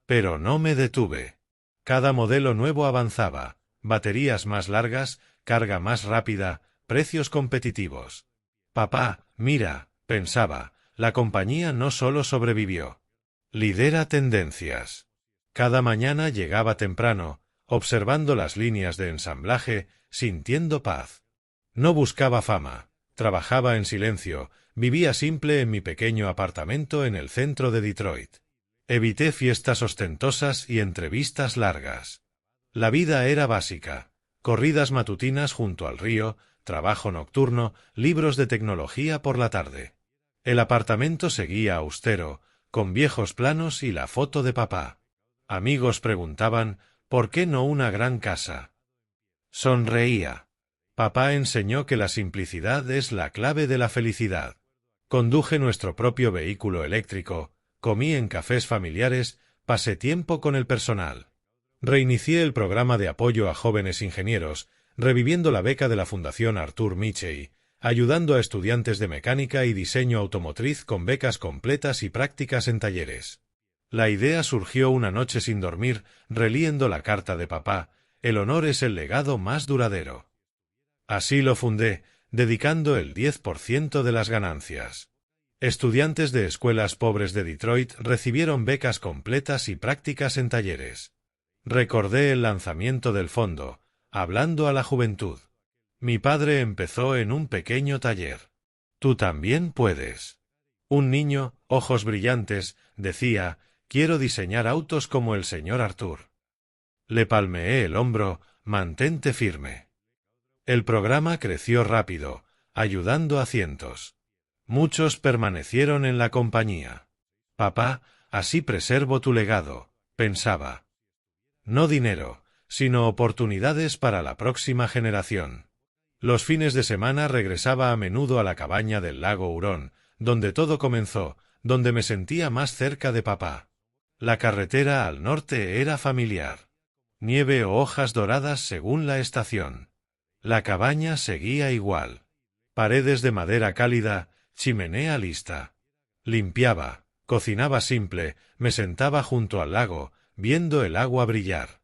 Pero no me detuve. Cada modelo nuevo avanzaba, baterías más largas, carga más rápida, precios competitivos. Papá, mira, pensaba, la compañía no solo sobrevivió. Lidera tendencias. Cada mañana llegaba temprano, observando las líneas de ensamblaje, sintiendo paz. No buscaba fama, trabajaba en silencio, vivía simple en mi pequeño apartamento en el centro de Detroit. Evité fiestas ostentosas y entrevistas largas. La vida era básica, corridas matutinas junto al río, trabajo nocturno, libros de tecnología por la tarde. El apartamento seguía austero, con viejos planos y la foto de papá. Amigos preguntaban, ¿por qué no una gran casa? Sonreía. Papá enseñó que la simplicidad es la clave de la felicidad. Conduje nuestro propio vehículo eléctrico, comí en cafés familiares, pasé tiempo con el personal. Reinicié el programa de apoyo a jóvenes ingenieros, reviviendo la beca de la Fundación Arthur Michey, ayudando a estudiantes de mecánica y diseño automotriz con becas completas y prácticas en talleres. La idea surgió una noche sin dormir, releyendo la carta de papá, el honor es el legado más duradero. Así lo fundé, dedicando el 10% de las ganancias. Estudiantes de escuelas pobres de Detroit recibieron becas completas y prácticas en talleres. Recordé el lanzamiento del fondo, hablando a la juventud. Mi padre empezó en un pequeño taller. Tú también puedes. Un niño, ojos brillantes, decía, quiero diseñar autos como el señor Arthur. Le palmeé el hombro, mantente firme. El programa creció rápido, ayudando a cientos. Muchos permanecieron en la compañía. Papá, así preservo tu legado, pensaba. No dinero, sino oportunidades para la próxima generación. Los fines de semana regresaba a menudo a la cabaña del lago Hurón, donde todo comenzó, donde me sentía más cerca de papá. La carretera al norte era familiar. Nieve o hojas doradas según la estación. La cabaña seguía igual. Paredes de madera cálida, chimenea lista. Limpiaba, cocinaba simple, me sentaba junto al lago, viendo el agua brillar.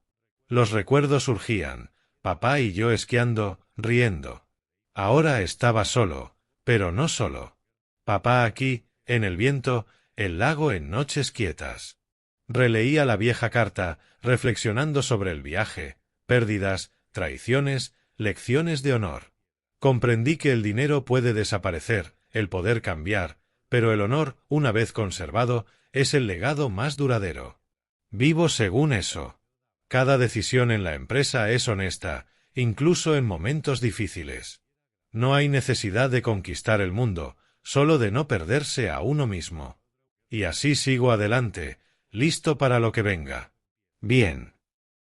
Los recuerdos surgían, papá y yo esquiando, riendo. Ahora estaba solo, pero no solo. Papá aquí, en el viento, el lago en noches quietas. Releía la vieja carta, reflexionando sobre el viaje, pérdidas, traiciones, lecciones de honor. Comprendí que el dinero puede desaparecer, el poder cambiar, pero el honor, una vez conservado, es el legado más duradero. Vivo según eso. Cada decisión en la empresa es honesta, incluso en momentos difíciles. No hay necesidad de conquistar el mundo, solo de no perderse a uno mismo. Y así sigo adelante, listo para lo que venga. Bien.